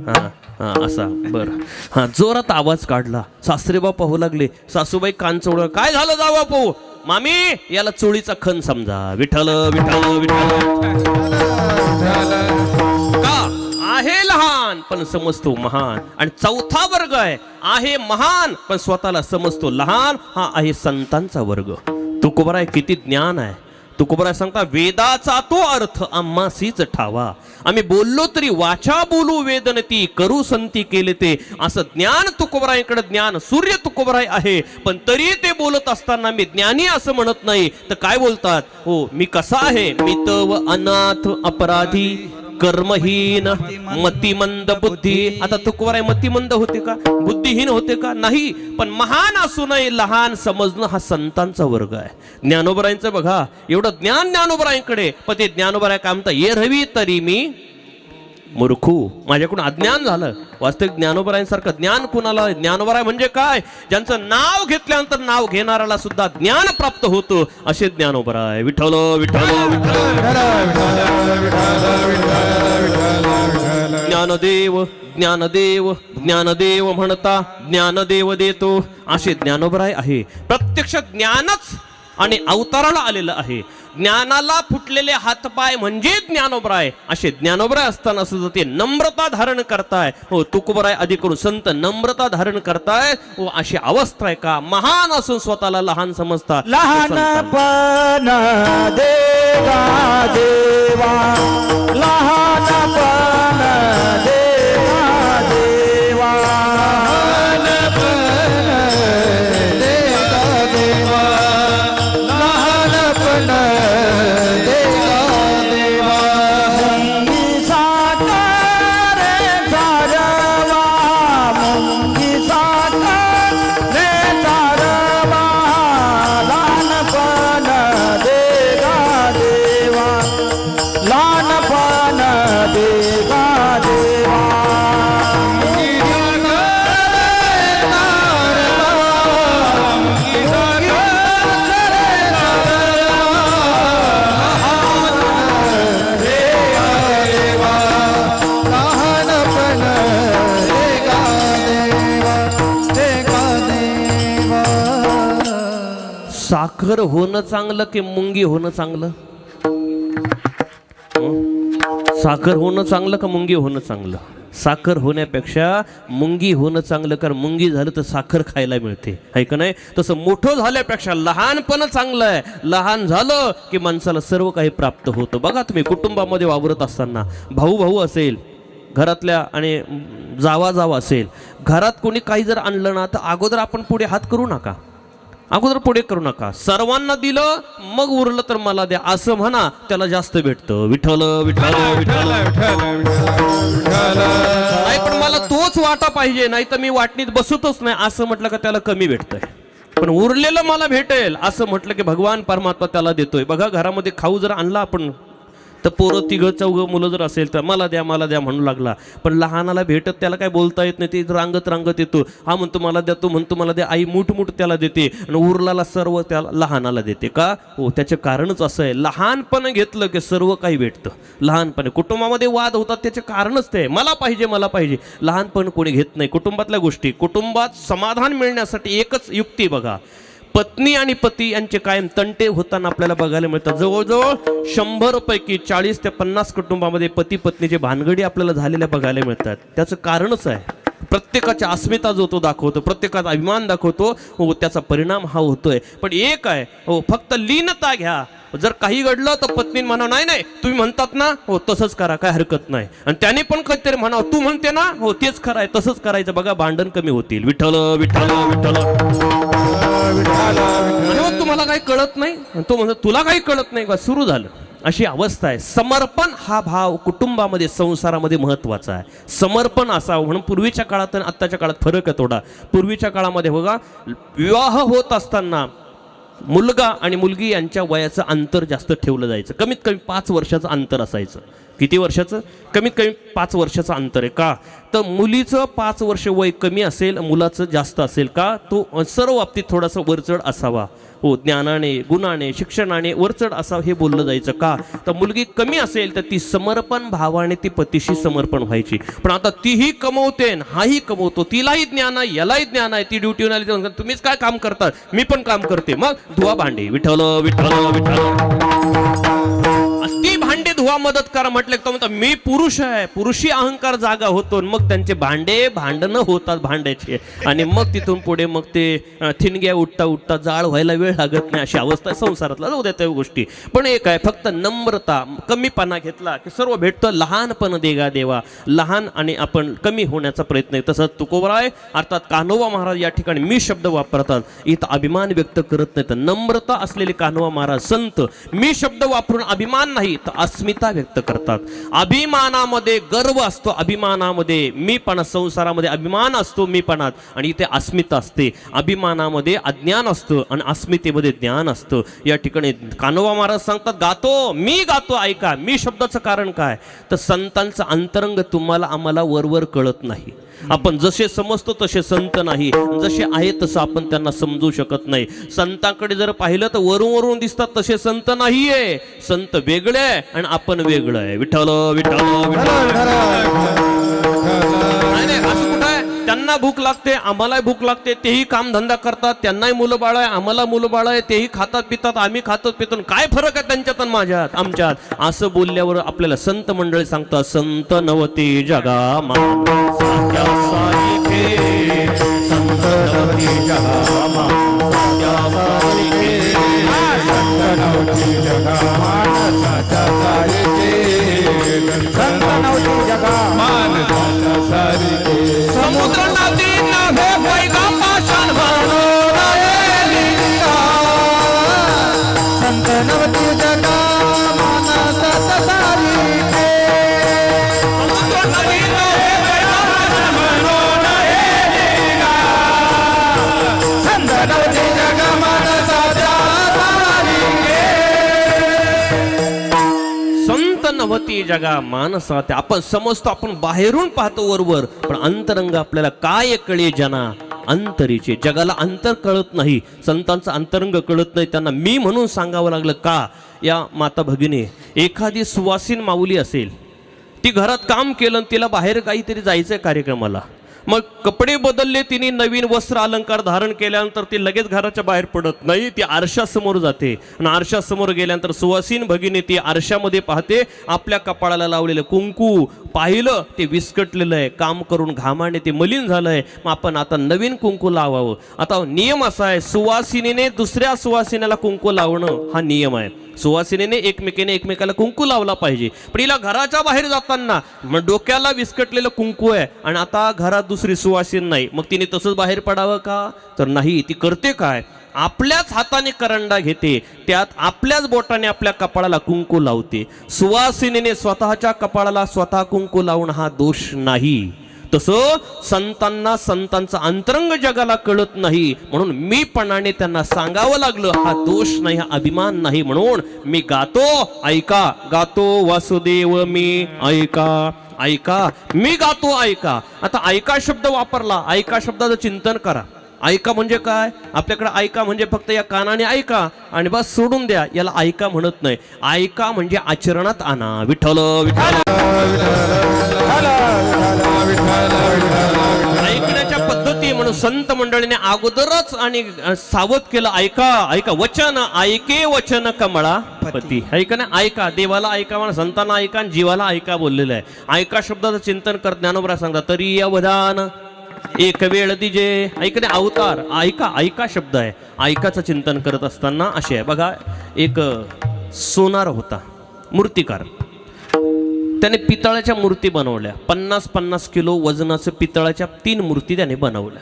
हा, हा असा बरं. हा जोरात आवाज काढला. सासरेबा पाहू लागले. सासूबाई कान चोळ. काय झालं जावा पाहू? मामी याला चोळीचा खण समजा. विठ्ठल विठ्ठल विठ्ठल. का आहे लहान पण समजतो महान. आणि चौथा वर्ग आहे महान पण स्वतःला समजतो लहान. हा आहे संतांचा वर्ग. तुकोबराय किती ज्ञान आहे. तुकोबराय सांगता वेदाचा तो अर्थ आम्हासीच ठावा. आम्ही बोललो तरी वाचा बोलू वेदनती करू संती केले ते. असं ज्ञान तुकोबरायकडे ज्ञान सूर्य तुकोबराय आहे. पण तरी ते बोलत असताना मी ज्ञानी असं म्हणत नाही. तर काय बोलतात? हो मी कसा आहे? मी तव अनाथ अपराधी कर्महीन मतिमंद बुद्धी. आता तुकोबराय मतिमंद होते का? बुद्धिहीन होते का? नाही. पण महान असू नये लहान समजणं हा संतांचा वर्ग आहे. ज्ञानोबरायांचं बघा एवढं ज्ञान ज्ञानोबरायांकडे. पण ते ज्ञानोबराय काय म्हणतात? ये रवी तरी मी मूर्खू. माझ्याकडून अज्ञान झालं. वास्तविक ज्ञानोबरायांसारखं ज्ञान कुणाला? ज्ञानोबराय म्हणजे काय? ज्यांचं नाव घेतल्यानंतर नाव घेणाऱ्याला सुद्धा ज्ञान प्राप्त होतं असे ज्ञानोबराय. विठ्ठल विठ्ठल ज्ञानदेव ज्ञानदेव ज्ञानदेव म्हणता ज्ञानदेव देतो असे ज्ञानोबराय आहे. प्रत्यक्ष ज्ञानच आणि अवताराला आलेलं आहे. ज्ञानाला फुटलेले हातपाय म्हणजे ज्ञानोबराय. असे ज्ञानोबराय असताना सुद्धा ते नम्रता धारण करताय. हो तुकोबराय आधी करून संत नम्रता धारण करताय. हो अशी अवस्था आहे का? महान असून स्वतःला लहान समजता.
लहानपण देगा देवा. लहानपण देगा देवा.
साखर होणं चांगलं की मुंगी होणं चांगलं? साखर होणं चांगलं का मुंगी होणं चांगलं? साखर होण्यापेक्षा मुंगी होणं चांगलं. कारण मुंगी झालं तर साखर खायला मिळते आहे का नाही? तसं मोठं झाल्यापेक्षा लहानपण चांगलं आहे. लहान झालं की माणसाला सर्व काही प्राप्त होतं. बघा तुम्ही कुटुंबामध्ये वावरत असताना भाऊ भाऊ असेल घरातल्या आणि जावा जावा असेल. घरात कोणी काही जर आणलं ना तर अगोदर आपण पुढे हात करू नका. अगोदर पुढे करू नका. सर्वांना दिलं मग उरलं तर मला द्या असं म्हणा. त्याला जास्त भेटतं. विठ्ठल विठ्ठल विठ्ठल. नाही पण मला तोच वाटा पाहिजे नाही तर मी वाटणीत बसतच नाही असं म्हटलं का त्याला कमी भेटतंय. पण उरलेलं मला भेटेल असं म्हटलं की भगवान परमात्मा त्याला देतोय. बघा घरामध्ये खाऊ जर आणला आपण तर पोरं तिघं चौघं मुलं जर असेल तर मला द्या म्हणू लागला. पण लहानाला भेटत त्याला काय बोलता येत नाही. ते रांगत रांगत येतो. हा म्हणतो मला द्या, तो म्हणतो मला द्या. आई मूठ त्याला देते आणि उरलाला सर्व त्याला लहानाला देते. का? हो त्याचे कारणच असं आहे. लहानपण घेतलं की सर्व काही भेटतं. लहानपणे कुटुंबामध्ये वाद होतात त्याचे कारणच ते मला पाहिजे. लहानपण कोणी घेत नाही. कुटुंबातल्या गोष्टी कुटुंबात समाधान मिळण्यासाठी एकच युक्ती बघा. पत्नी आणि पती यांचे कायम तंटे होताना आपल्याला बघायला मिळतात. जवळजवळ 100 पैकी 40 ते 50 कुटुंबामध्ये पती पत्नीचे भानगडी आपल्याला झालेल्या बघायला मिळतात. त्याचं कारणच आहे प्रत्येकाची अस्मिता जो तो दाखवतो, प्रत्येकाचा अभिमान दाखवतो. हो त्याचा परिणाम हा होतोय. पण एक आहे हो फक्त लीनता घ्या. जर काही घडलं तर पत्नी म्हणा नाही तुम्ही म्हणतात ना हो तसंच करा काय हरकत नाही. आणि त्याने पण काहीतरी म्हणावं तू म्हणते ना हो तेच खरं आहे तसंच करायचं. बघा भांडण कमी होतील. विठ्ठल विठ्ठल विठ्ठल. मग तुम्हाला काही कळत नाही. तो म्हणतो तुला काही कळत नाही. सुरू झालं. अशी अवस्था आहे. समर्पण हा भाव कुटुंबामध्ये संसारामध्ये महत्वाचा आहे. समर्पण असावं. म्हणून पूर्वीच्या काळात आणि आत्ताच्या काळात फरक आहे थोडा. पूर्वीच्या काळामध्ये बघा विवाह होत असताना मुलगा आणि मुलगी यांच्या वयाचं अंतर जास्त ठेवलं जायचं. कमीत कमी 5 वर्षाचं अंतर असायचं. किती वर्षाचं? कमीत कमी 5 वर्षाचं अंतर आहे. का तर मुलीचं 5 वर्ष वय कमी असेल, मुलाचं जास्त असेल. का तो सर्व बाबतीत थोडासा वरचढ असावा. हो, ज्ञानाने, गुणाने, शिक्षणाने वरचढ असावं हे बोललं जायचं. का तर मुलगी कमी असेल तर ती समर्पण भावाने ती पतीशी समर्पण व्हायची. पण आता तीही कमवते हाही कमवतो, तिलाही ज्ञान आहे यालाही ज्ञान आहे. ती ड्युटीवर आली तर तुम्हीच काय काम करता, मी पण काम करते. मग धुवा भांडे, विठ्ठल विठ्ठल विठ्ठल. ती भांडे धुवा मदत करा म्हटलं तर म्हणतात मी पुरुष आहे, पुरुषी अहंकार जागा होतो. मग त्यांचे भांडणं होतात भांड्याचे. आणि मग तिथून पुढे मग ते ठिणग्या उठता उठता जाळ व्हायला वेळ लागत नाही, अशी अवस्था संसारातला जाऊ द्या त्या गोष्टी. पण एक आहे फक्त नम्रता, कमीपणा घेतला की सर्व भेटतं. लहानपण देगा देवा, लहान आणि आपण कमी होण्याचा प्रयत्न आहे. तसंच तुकोबराय अर्थात कान्होबा महाराज या ठिकाणी मी शब्द वापरतात. इथं अभिमान व्यक्त करत नाही तर नम्रता असलेले कान्होबा महाराज संत मी शब्द वापरून अभिमान नाही तर अस्मिता व्यक्त करतात. अभिमानामध्ये गर्व असतो, अभिमानामध्ये मीपणा, संसारामध्ये अभिमान असतो मीपणात आणि इथे अस्मिता असते. अभिमानामध्ये अज्ञान असतं आणि अस्मितेमध्ये ज्ञान असतं. या ठिकाणी कान्होबा महाराज सांगतात गातो, मी गातो ऐका. मी शब्दाचं कारण काय तर संतांचं अंतरंग तुम्हाला आम्हाला वरवर कळत नाही. आपण जसे समजतो तसे संत नाही, जसे आहे तसं आपण त्यांना समजू शकत नाही. संतांकडे जर पाहिलं तर वरून वरून दिसतात तसे संत नाहीये. संत वेगळे आहे आणि आपण वेगळं आहे. विठ्ठल विठ्ठल नाही असं कुठं आहे. त्यांना भूक लागते, आम्हालाही भूक लागते, तेही काम धंदा करतात, त्यांनाही मुलं बाळ आहे, आम्हाला मुलं बाळ आहे, तेही खातात पितात, आम्ही खातात पितो. काय फरक आहे त्यांच्यात आणि माझ्यात आमच्यात? असं बोलल्यावर आपल्याला संत मंडळी सांगतात संत नवती जगा मान साच्या सारिखे, संत नवती जगा मान साच्या सारिखे, संत नवती जगा मान साच्या सारिखे, संत नवती जगा मान साच्या सारिखे. समुद्र नदी नभे पैगा पाषाण भरून राहिलिंगा, संत नवती जगा मान साच्या सारिखे. समुद्र नदी नभे पैगा पाषाण भरून राहिलिंगा, संत नवती जगा मान साच्या सारिखे. संत नवती जगा मानसाते. आपण समजतो, आपण बाहेरून पाहतो वरवर, पण अंतरंग आपल्याला काय कळे जना अंतरीचे. जगाला अंतर कळत नाही, संतांचं अंतरंग कळत नाही. त्यांना मी म्हणून सांगावं लागलं. का या माता भगिनी, एखादी सुवासीन माऊली असेल, ती घरात काम केलं, तिला बाहेर काहीतरी जायचंय कार्यक्रमाला, मग कपडे बदलले, तिने नवीन वस्त्र अलंकार धारण केल्यानंतर ती लगेच घराच्या बाहेर पडत नाही, ती आरशासमोर जाते. आणि आरशासमोर गेल्यानंतर सुवासीन भगिनी ती आरशामध्ये पाहते, आपल्या कपाळाला लावलेलं कुंकू पाहिलं ते विस्कटलेलं आहे, काम करून घामाने ते मलिन झालंय. मग आपण आता नवीन कुंकू लावावं. आता नियम असा आहे, सुवासिनीने दुसऱ्या सुवासिनीला कुंकू लावणं हा नियम आहे. सुवासिनीने एकमेकाला कुंकू लावला पाहिजे. पण हिला घराच्या बाहेर जाताना मग डोक्याला विस्कटलेलं कुंकू आहे आणि आता घरात दुसरी सुवासीन नाही, मग तिने तसंच बाहेर पडावं का? तर नाही. ती करते काय, आपल्याच हाताने करंडा घेते, त्यात आपल्याच बोटाने आपल्या कपाळाला कुंकू लावते. सुवासिनीने स्वतःच्या कपाळाला स्वतः कुंकू लावणं हा दोष नाही. तसं संतांना संतांचं अंतरंग जगाला कळत नाही, म्हणून मीपणाने त्यांना सांगावं लागलं. हा दोष नाही, हा अभिमान नाही. म्हणून मी गातो ऐका, गातो वासुदेव मी ऐका, ऐका मी गातो ऐका. आता ऐका शब्द वापरला, ऐका शब्दाचं चिंतन करा. ऐका म्हणजे काय? आपल्याकडे ऐका म्हणजे फक्त या कानाने ऐका आणि बस सोडून द्या, याला ऐका म्हणत नाही. ऐका म्हणजे आचरणात आणा. विठ्ठल विठ्ठल. ऐकण्याच्या पद्धती म्हणून संत मंडळीने अगोदरच आणि सावध केलं. ऐका ऐका, वचन ऐके वचन कमळा पती. ऐका ना, ऐका, देवाला ऐका म्हणा, संतांना ऐका आणि जीवाला ऐका बोललेलं आहे. ऐका शब्दाचं चिंतन कर. ज्ञानोबा सांगतात तरी अवधान एक वेळ दिजे. ऐकणे अवतार, ऐका, ऐका शब्द आहे. ऐकाचं चिंतन करत असताना असे आहे बघा. एक सोनार होता, मूर्तिकार. त्याने पितळाच्या मूर्ती बनवल्या. 50-50 किलो वजनाचं पितळाच्या 3 मूर्ती त्याने बनवल्या.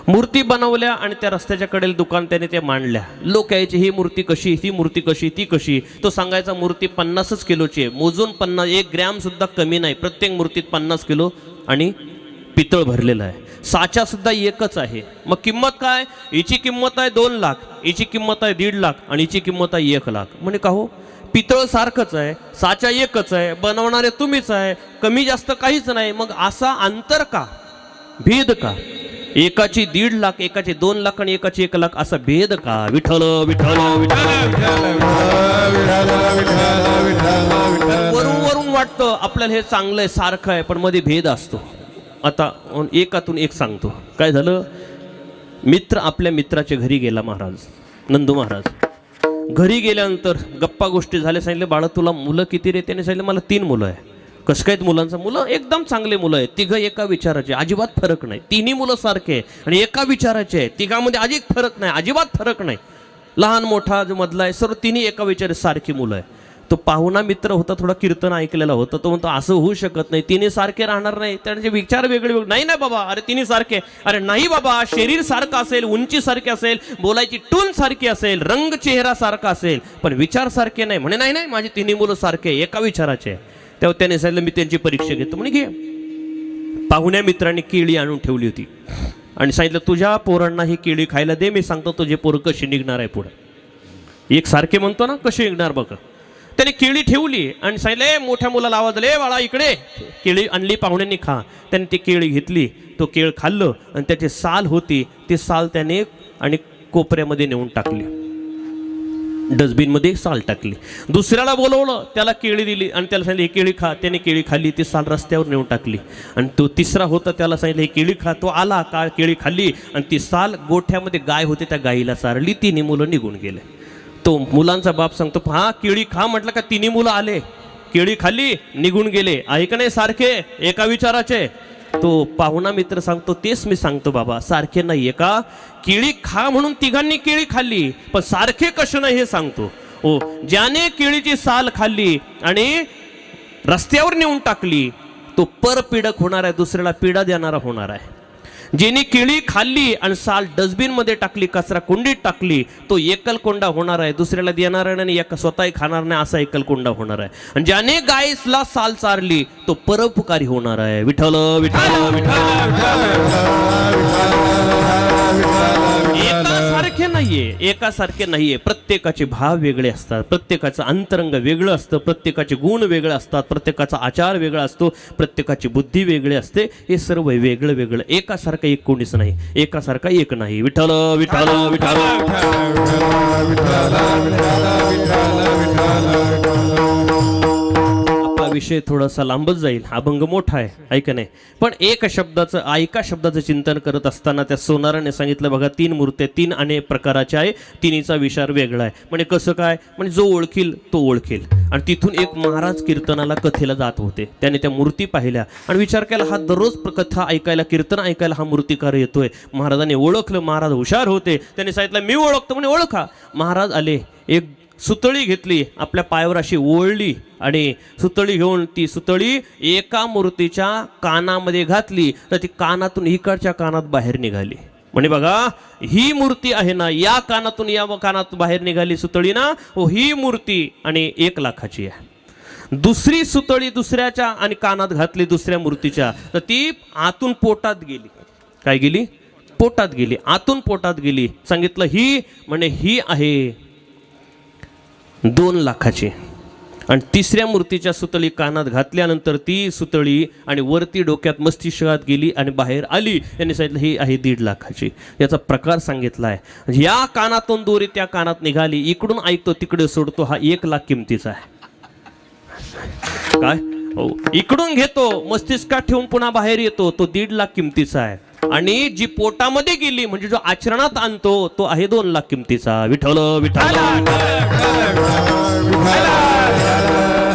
मूर्ती बनवल्या आणि त्या रस्त्याच्या कडेला दुकान त्याने ते मांडल्या. लोक यायचे, ही मूर्ती कशी, ती मूर्ती कशी, ती कशी. तो सांगायचा मूर्ती 50 किलोची आहे, मोजून 50, 1 ग्रॅम सुद्धा कमी नाही. प्रत्येक मूर्तीत 50 किलो आणि पितळ भरलेलं आहे. साचा सुद्धा एकच आहे. मग किंमत काय? हिची किंमत आहे 2 लाख, हिची किंमत आहे 1.5 लाख आणि हिची किंमत आहे 1 लाख. म्हणे का हो, पितळ सारखंच आहे, साचा एकच आहे, बनवणारे तुम्हीच आहे, कमी जास्त काहीच नाही. मग असा अंतर का, भेद का? एकाची 1.5 लाख, एकाची 2 लाख आणि एकाची 1 लाख असा भेद का? विठ्ठल विठ्ठल वरून वरून वाटतं आपल्याला हे चांगलं आहे, सारखं आहे, पण मध्ये भेद असतो. आता एकातून एक सांगतो. काय झालं? मित्र आपल्या मित्राच्या घरी गेला महाराज, नंदू महाराज. घरी गेल्यानंतर गप्पा गोष्टी झाल्या. सांगितलं, बाळा तुला मुलं किती रे? त्याने सांगितलं, मला 3 मुलं आहे. कसं काय मुलांचं? मुलं एकदम चांगले मुलं आहेत, तिघं एका विचाराचे, अजिबात फरक नाही. तिन्ही मुलं सारखे आहे आणि एका विचाराचे आहे, तिघामध्ये अजिबात फरक नाही, अजिबात फरक नाही. लहान मोठा जो मधला आहे, सर्व तिन्ही एका विचाराचे सारखी मुलं आहे. तो पाहुणा मित्र होता, थोडा कीर्तन ऐकलेला होता. तो म्हणतो असं होऊ शकत नाही, तिन्ही सारखे राहणार नाही, त्यांचे विचार वेगळे वेगळे. नाही नाही बाबा, अरे तिन्ही सारखे. अरे नाही बाबा, शरीर सारखं असेल, उंची सारखी असेल, बोलायची टून सारखी असेल, रंग चेहरा सारखा असेल, पण विचार सारखे नाही. म्हणे नाही नाही, माझी तिन्ही मुलं सारखे, एका विचाराचे आहे. तेव्हा त्याने सांगितलं, मी त्यांची परीक्षा घेतो. म्हणे घे. पाहुण्या मित्रांनी केळी आणून ठेवली होती आणि सांगितलं, तुझ्या पोरांना ही केळी खायला दे, मी सांगतो तुझे पोरं कशी निघणार आहे पुढे. एक सारखे म्हणतो ना, कशी निघणार बघा. त्याने केळी ठेवली आणि सांगितले, मोठ्या मुलाला आवाज दिले, बाळा इकडे. केळी आणली, पाहुण्यांनी खा. त्याने ती केळी घेतली, तो केळ खाल्लं आणि त्याची साल होती, ती साल त्याने आणि कोपऱ्यामध्ये नेऊन टाकली, डस्टबिनमध्ये साल टाकली. दुसऱ्याला बोलवलं, त्याला केळी दिली आणि त्याला सांगितलं, ही केळी खा. त्याने केळी खाल्ली, ती साल रस्त्यावर नेऊन टाकली. आणि तो तिसरा होता, त्याला सांगितलं, ही केळी खा. तो आला, काळ केळी खाल्ली आणि ती साल गोठ्यामध्ये गाय होते, त्या गाईला चारली. तिन्ही मुलं निघून गेले. तो मुलांचा बाप सांगतो, हा केळी खा म्हटलं का, तिन्ही मुलं आले, केळी खाल्ली, निघून गेले. ऐक नाही, सारखे एका विचाराचे. तो पाहुणा मित्र सांगतो, तेच मी सांगतो बाबा, सारखे नाहीये का? केळी खा म्हणून तिघांनी केळी खाल्ली, पण सारखे कसे नाही हे सांगतो. हो, ज्याने केळीची साल खाल्ली आणि रस्त्यावर नेऊन टाकली, तो परपीडक होणार आहे, दुसऱ्याला पीडा देणारा होणार आहे. ज्याने केळी खाल्ली आणि साल डस्टबिनमध्ये टाकली, कचरा कुंडीत टाकली, तो एकलकोंडा होणार आहे, दुसऱ्याला देणार आहे आणि स्वतःही खाणार नाही, असा एकलकोंडा होणार आहे. आणि ज्याने गायसला साल चारली, तो परोपकारी होणार आहे. विठ्ठल विठ्ठल एकासारखे नाहीये, एकासारखे नाहीये. प्रत्येकाचे भाव वेगळे असतात, प्रत्येकाचं अंतरंग वेगळं असतं, प्रत्येकाचे गुण वेगळे असतात, प्रत्येकाचा आचार वेगळा असतो, प्रत्येकाची बुद्धी वेगळी असते. हे सर्व वेगळं वेगळं, एकासारखं एक कोणीच नाही, एकासारखा एक नाही. विठ्ठल विठ्ठल विठ्ठल. आपला विषय थोडासा लांबच जाईल, अभंग मोठा आहे, ऐका नाही. पण एका शब्दाचं चिंतन करत असताना त्या सोनाराने सांगितलं, बघा 3 मूर्त्या 3 अनेक प्रकाराच्या आहे, तिन्हीचा विचार वेगळा आहे. म्हणजे कसं काय? म्हणजे जो ओळखील तो ओळखेल. आणि तिथून एक महाराज कीर्तनाला कथेला जात होते, त्याने त्या मूर्ती पाहिल्या आणि विचार केला, हा दररोज कथा ऐकायला, कीर्तन ऐकायला हा मूर्तिकार येतोय. महाराजांनी ओळखलं, महाराज हुशार होते, त्यांनी सांगितलं, मी ओळखतो. म्हणे ओळखा. महाराज आले, एक सुतळी घेतली, आपल्या पायावर अशी ओळली आणि सुतळी घेऊन ती सुतळी एका मूर्तीच्या कानामध्ये घातली, तर ती कानातून इकडच्या कानात बाहेर निघाली. म्हणे बघा, ही मूर्ती आहे ना, या कानातून या कानात बाहेर निघाली सुतळी ना, हो ही मूर्ती आणि 1 लाखाची आहे. दुसरी सुतळी दुसऱ्याच्या आणि कानात घातली दुसऱ्या मूर्तीच्या, तर ती आतून पोटात गेली. काय गेली? पोटात गेली, आतून पोटात गेली. सांगितलं, ही म्हणे ही आहे 2 लाखाची. आणि तिसऱ्या मूर्तीच्या सुतळी कानात घातल्यानंतर ती सुतळी आणि वरती डोक्यात मस्तिष्कात गेली आणि बाहेर आली. यांनी सांगितलं, ही आहे 1.5 लाखाची. याचा प्रकार सांगितला आहे. या कानातून दोरी त्या कानात निघाली, इकडून ऐकतो तिकडे सोडतो, हा 1 लाख किमतीचा आहे. काय? हो, इकडून घेतो मस्तिष्कात ठेवून पुन्हा बाहेर येतो, तो 1.5 लाख किमतीचा आहे. आणि जी पोटामध्ये गेली म्हणजे जो आचरणात आणतो, तो आहे 2 लाख किमतीचा. विठ्ठल विठ्ठल.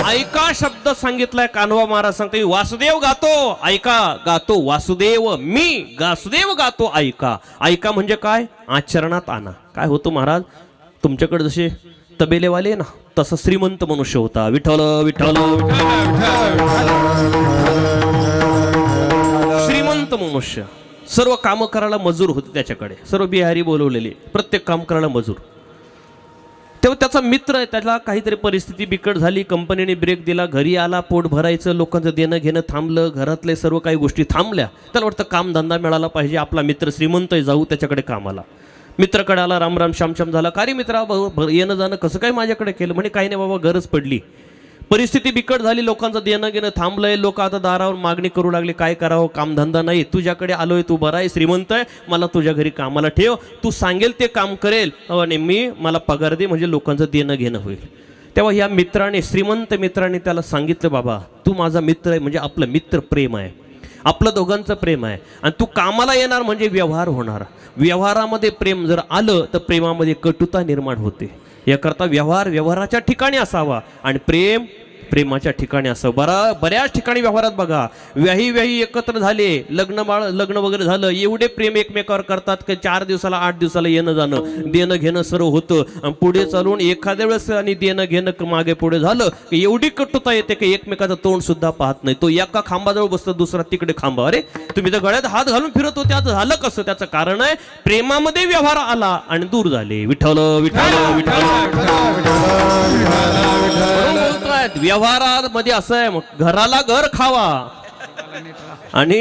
ऐका शब्द सांगितलाय कान्होबा महाराज सांगते, वासुदेव गातो, ऐका. गातो वासुदेव, मी वासुदेव गातो, ऐका. ऐका म्हणजे काय? आचरणात आणा. काय होतं महाराज, तुमच्याकडे जसे तबेलेवाले ना, तसा श्रीमंत मनुष्य होता. विठ्ठल विठ्ठल. श्रीमंत मनुष्य, सर्व काम करायला मजूर होते त्याच्याकडे, सर्व बिहारी बोलवलेले, प्रत्येक काम करायला मजूर. तेव्हा त्याचा मित्र आहे, त्याला काहीतरी परिस्थिती बिकट झाली, कंपनीने ब्रेक दिला, घरी आला, पोट भरायचं, लोकांचं देणं घेणं थांबलं, घरातले सर्व काही गोष्टी थांबल्या. त्याला वाटतं कामधंदा मिळाला पाहिजे, आपला मित्र श्रीमंत आहे, जाऊ त्याच्याकडे कामाला. मित्राकडे आला, राम राम श्याम श्याम झाला. का रे मित्रा, येणं जाणं कसं काय माझ्याकडे केलं? म्हणे काही नाही बाबा, गरज पडली, परिस्थिती बिकट झाली, लोकांचं देणं घेणं थांबलंय, लोक आता दारावर मागणी करू लागले, काय करावं, कामधंदा नाही, तुझ्याकडे आलोय, तू बरा आहे, श्रीमंत आहे, मला तुझ्या घरी कामाला ठेव, तू सांगेल ते काम करेल आणि मला पगार दे, म्हणजे लोकांचं देणं घेणं होईल. तेव्हा या मित्राने, श्रीमंत मित्राने त्याला सांगितलं, बाबा तू माझा मित्र आहे, म्हणजे आपलं मित्र प्रेम आहे, आपलं दोघांचं प्रेम आहे, आणि तू कामाला येणार म्हणजे व्यवहार होणार. व्यवहारामध्ये प्रेम जर आलं तर प्रेमामध्ये कटुता निर्माण होते. याकरता व्यवहार व्यवहाराच्या ठिकाणी असावा आणि प्रेम प्रेमाच्या ठिकाणी असावं. बऱ्याच ठिकाणी व्यवहारात बघा, व्याही एकत्र झाले, लग्न वगैरे झालं, एवढे प्रेम एकमेकावर करतात की 4 दिवसाला 8 दिवसाला येणं जाणं, देणं घेणं सर्व होतं, आणि पुढे चालून एखाद्या वेळेस आणि देणं घेणं मागे पुढे झालं की एवढी कटुता येते की एकमेकाचं तोंड सुद्धा पाहत नाही. तो एका खांबाजवळ बसतो, दुसरा तिकडे खांबा, अरे तुम्ही तर गळ्यात हात घालून फिरत होते, आज झालं कसं? त्याचं कारण आहे प्रेमामध्ये व्यवहार आला आणि दूर झाले. विठ्ठल विठ्ठल व्यवहारामध्ये असं आहे, घराला घर खावा आणि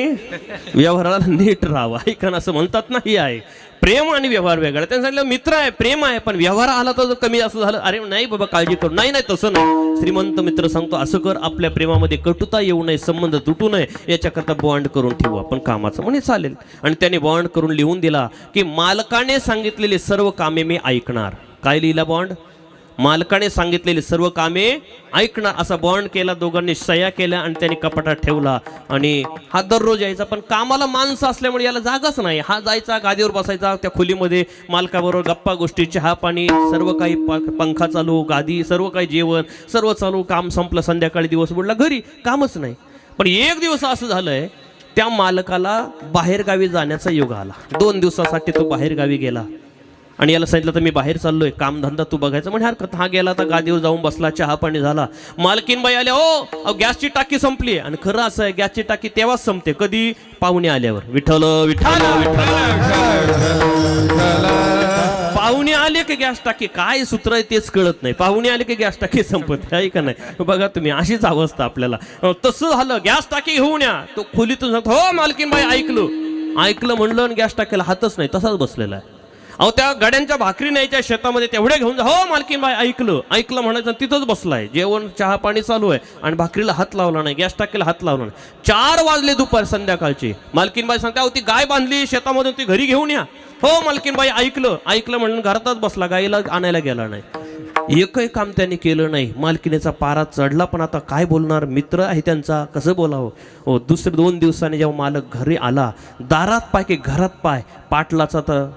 व्यवहाराला नीट राहावा, ऐकन असं म्हणतात ना. ही आहे प्रेम आणि व्यवहार वेगळा. त्यांनी सांगितलं मित्र आहे, प्रेम आहे, पण व्यवहार आला तर कमी असं झालं, अरे नाही बाबा काळजी करू, नाही नाही तसं नाही. श्रीमंत मित्र सांगतो असं कर, आपल्या प्रेमामध्ये कटुता येऊ नये, संबंध तुटू नये, याच्याकरता बॉन्ड करून ठेवू आपण कामाचं. म्हणे चालेल. आणि त्याने बॉन्ड करून लिहून दिला की मालकाने सांगितलेले सर्व कामे मी ऐकणार. काय लिहिला बॉन्ड? मालकाने सांगितलेली सर्व कामे ऐकणार, असा बॉन्ड केला. दोघांनी सह्या केल्या आणि त्यांनी कपाटात ठेवला. आणि हा दररोज यायचा, पण कामाला माणसं असल्यामुळे याला जागाच नाही. हा जायचा, गादीवर बसायचा, त्या खोलीमध्ये मालकाबरोबर गप्पा गोष्टी, चहा पाणी, सर्व काही, पंखा चालू, गादी, सर्व काही, जेवण सर्व चालू. काम संपलं, संध्याकाळी दिवस बुडला, घरी कामच नाही. पण एक दिवस असं झालंय, त्या मालकाला बाहेरगावी जाण्याचा योग आला. 2 दिवसासाठी तो बाहेरगावी गेला आणि याला सांगितलं तर मी बाहेर चाललोय, कामधंदा तू बघायचं. म्हणजे हरकत. हा गेला तर गादीवर जाऊन बसला, चहा पाणी झाला. मालकीनबाई आल्या, हो गॅसची टाकी संपली. आणि खरं असं आहे, गॅसची टाकी तेव्हाच संपते, कधी? पाहुणे आल्यावर. विठ्ठल विठ्ठल पाहुणे आले की गॅस टाकी, काय सूत्र आहे तेच कळत नाही. पाहुणे आले की गॅस टाकी संपत आहे का नाही? बघा तुम्ही, अशीच अवस्था आपल्याला. तसं झालं, गॅस टाकी घेऊन या. तो खोलीतून सांगतो, हो मालकीनबाई ऐकलं म्हणलं, आणि गॅस टाकीला हातच नाही, तसाच बसलेला आहे. अहो त्या गाड्यांच्या भाकरी न्यायच्या शेतामध्ये, तेवढे घेऊन जा. हो मालकीनबाई ऐकलं म्हणायचं, तिथंच बसलाय, जेवण चहा पाणी चालू आहे, आणि भाकरीला हात लावला नाही, गॅस टाकीला हात लावला नाही. 4 वाजले दुपार संध्याकाळची. मालकीनबाई सांगते, अहो ती गाय बांधली शेतामधून, ती घरी घेऊन या. हो मालकीनबाई ऐकलं म्हणून घरातच बसला, गाईला आणायला गेला नाही. एकही काम त्यांनी केलं नाही. मालकीनेचा पारा चढला, पण आता काय बोलणार, मित्र आहे त्यांचा, कसं बोलावं. हो, दुसरे 2 दिवसांनी जेव्हा मालक घरी आला, दारात पाय की घरात पाय, पाटलाचा तर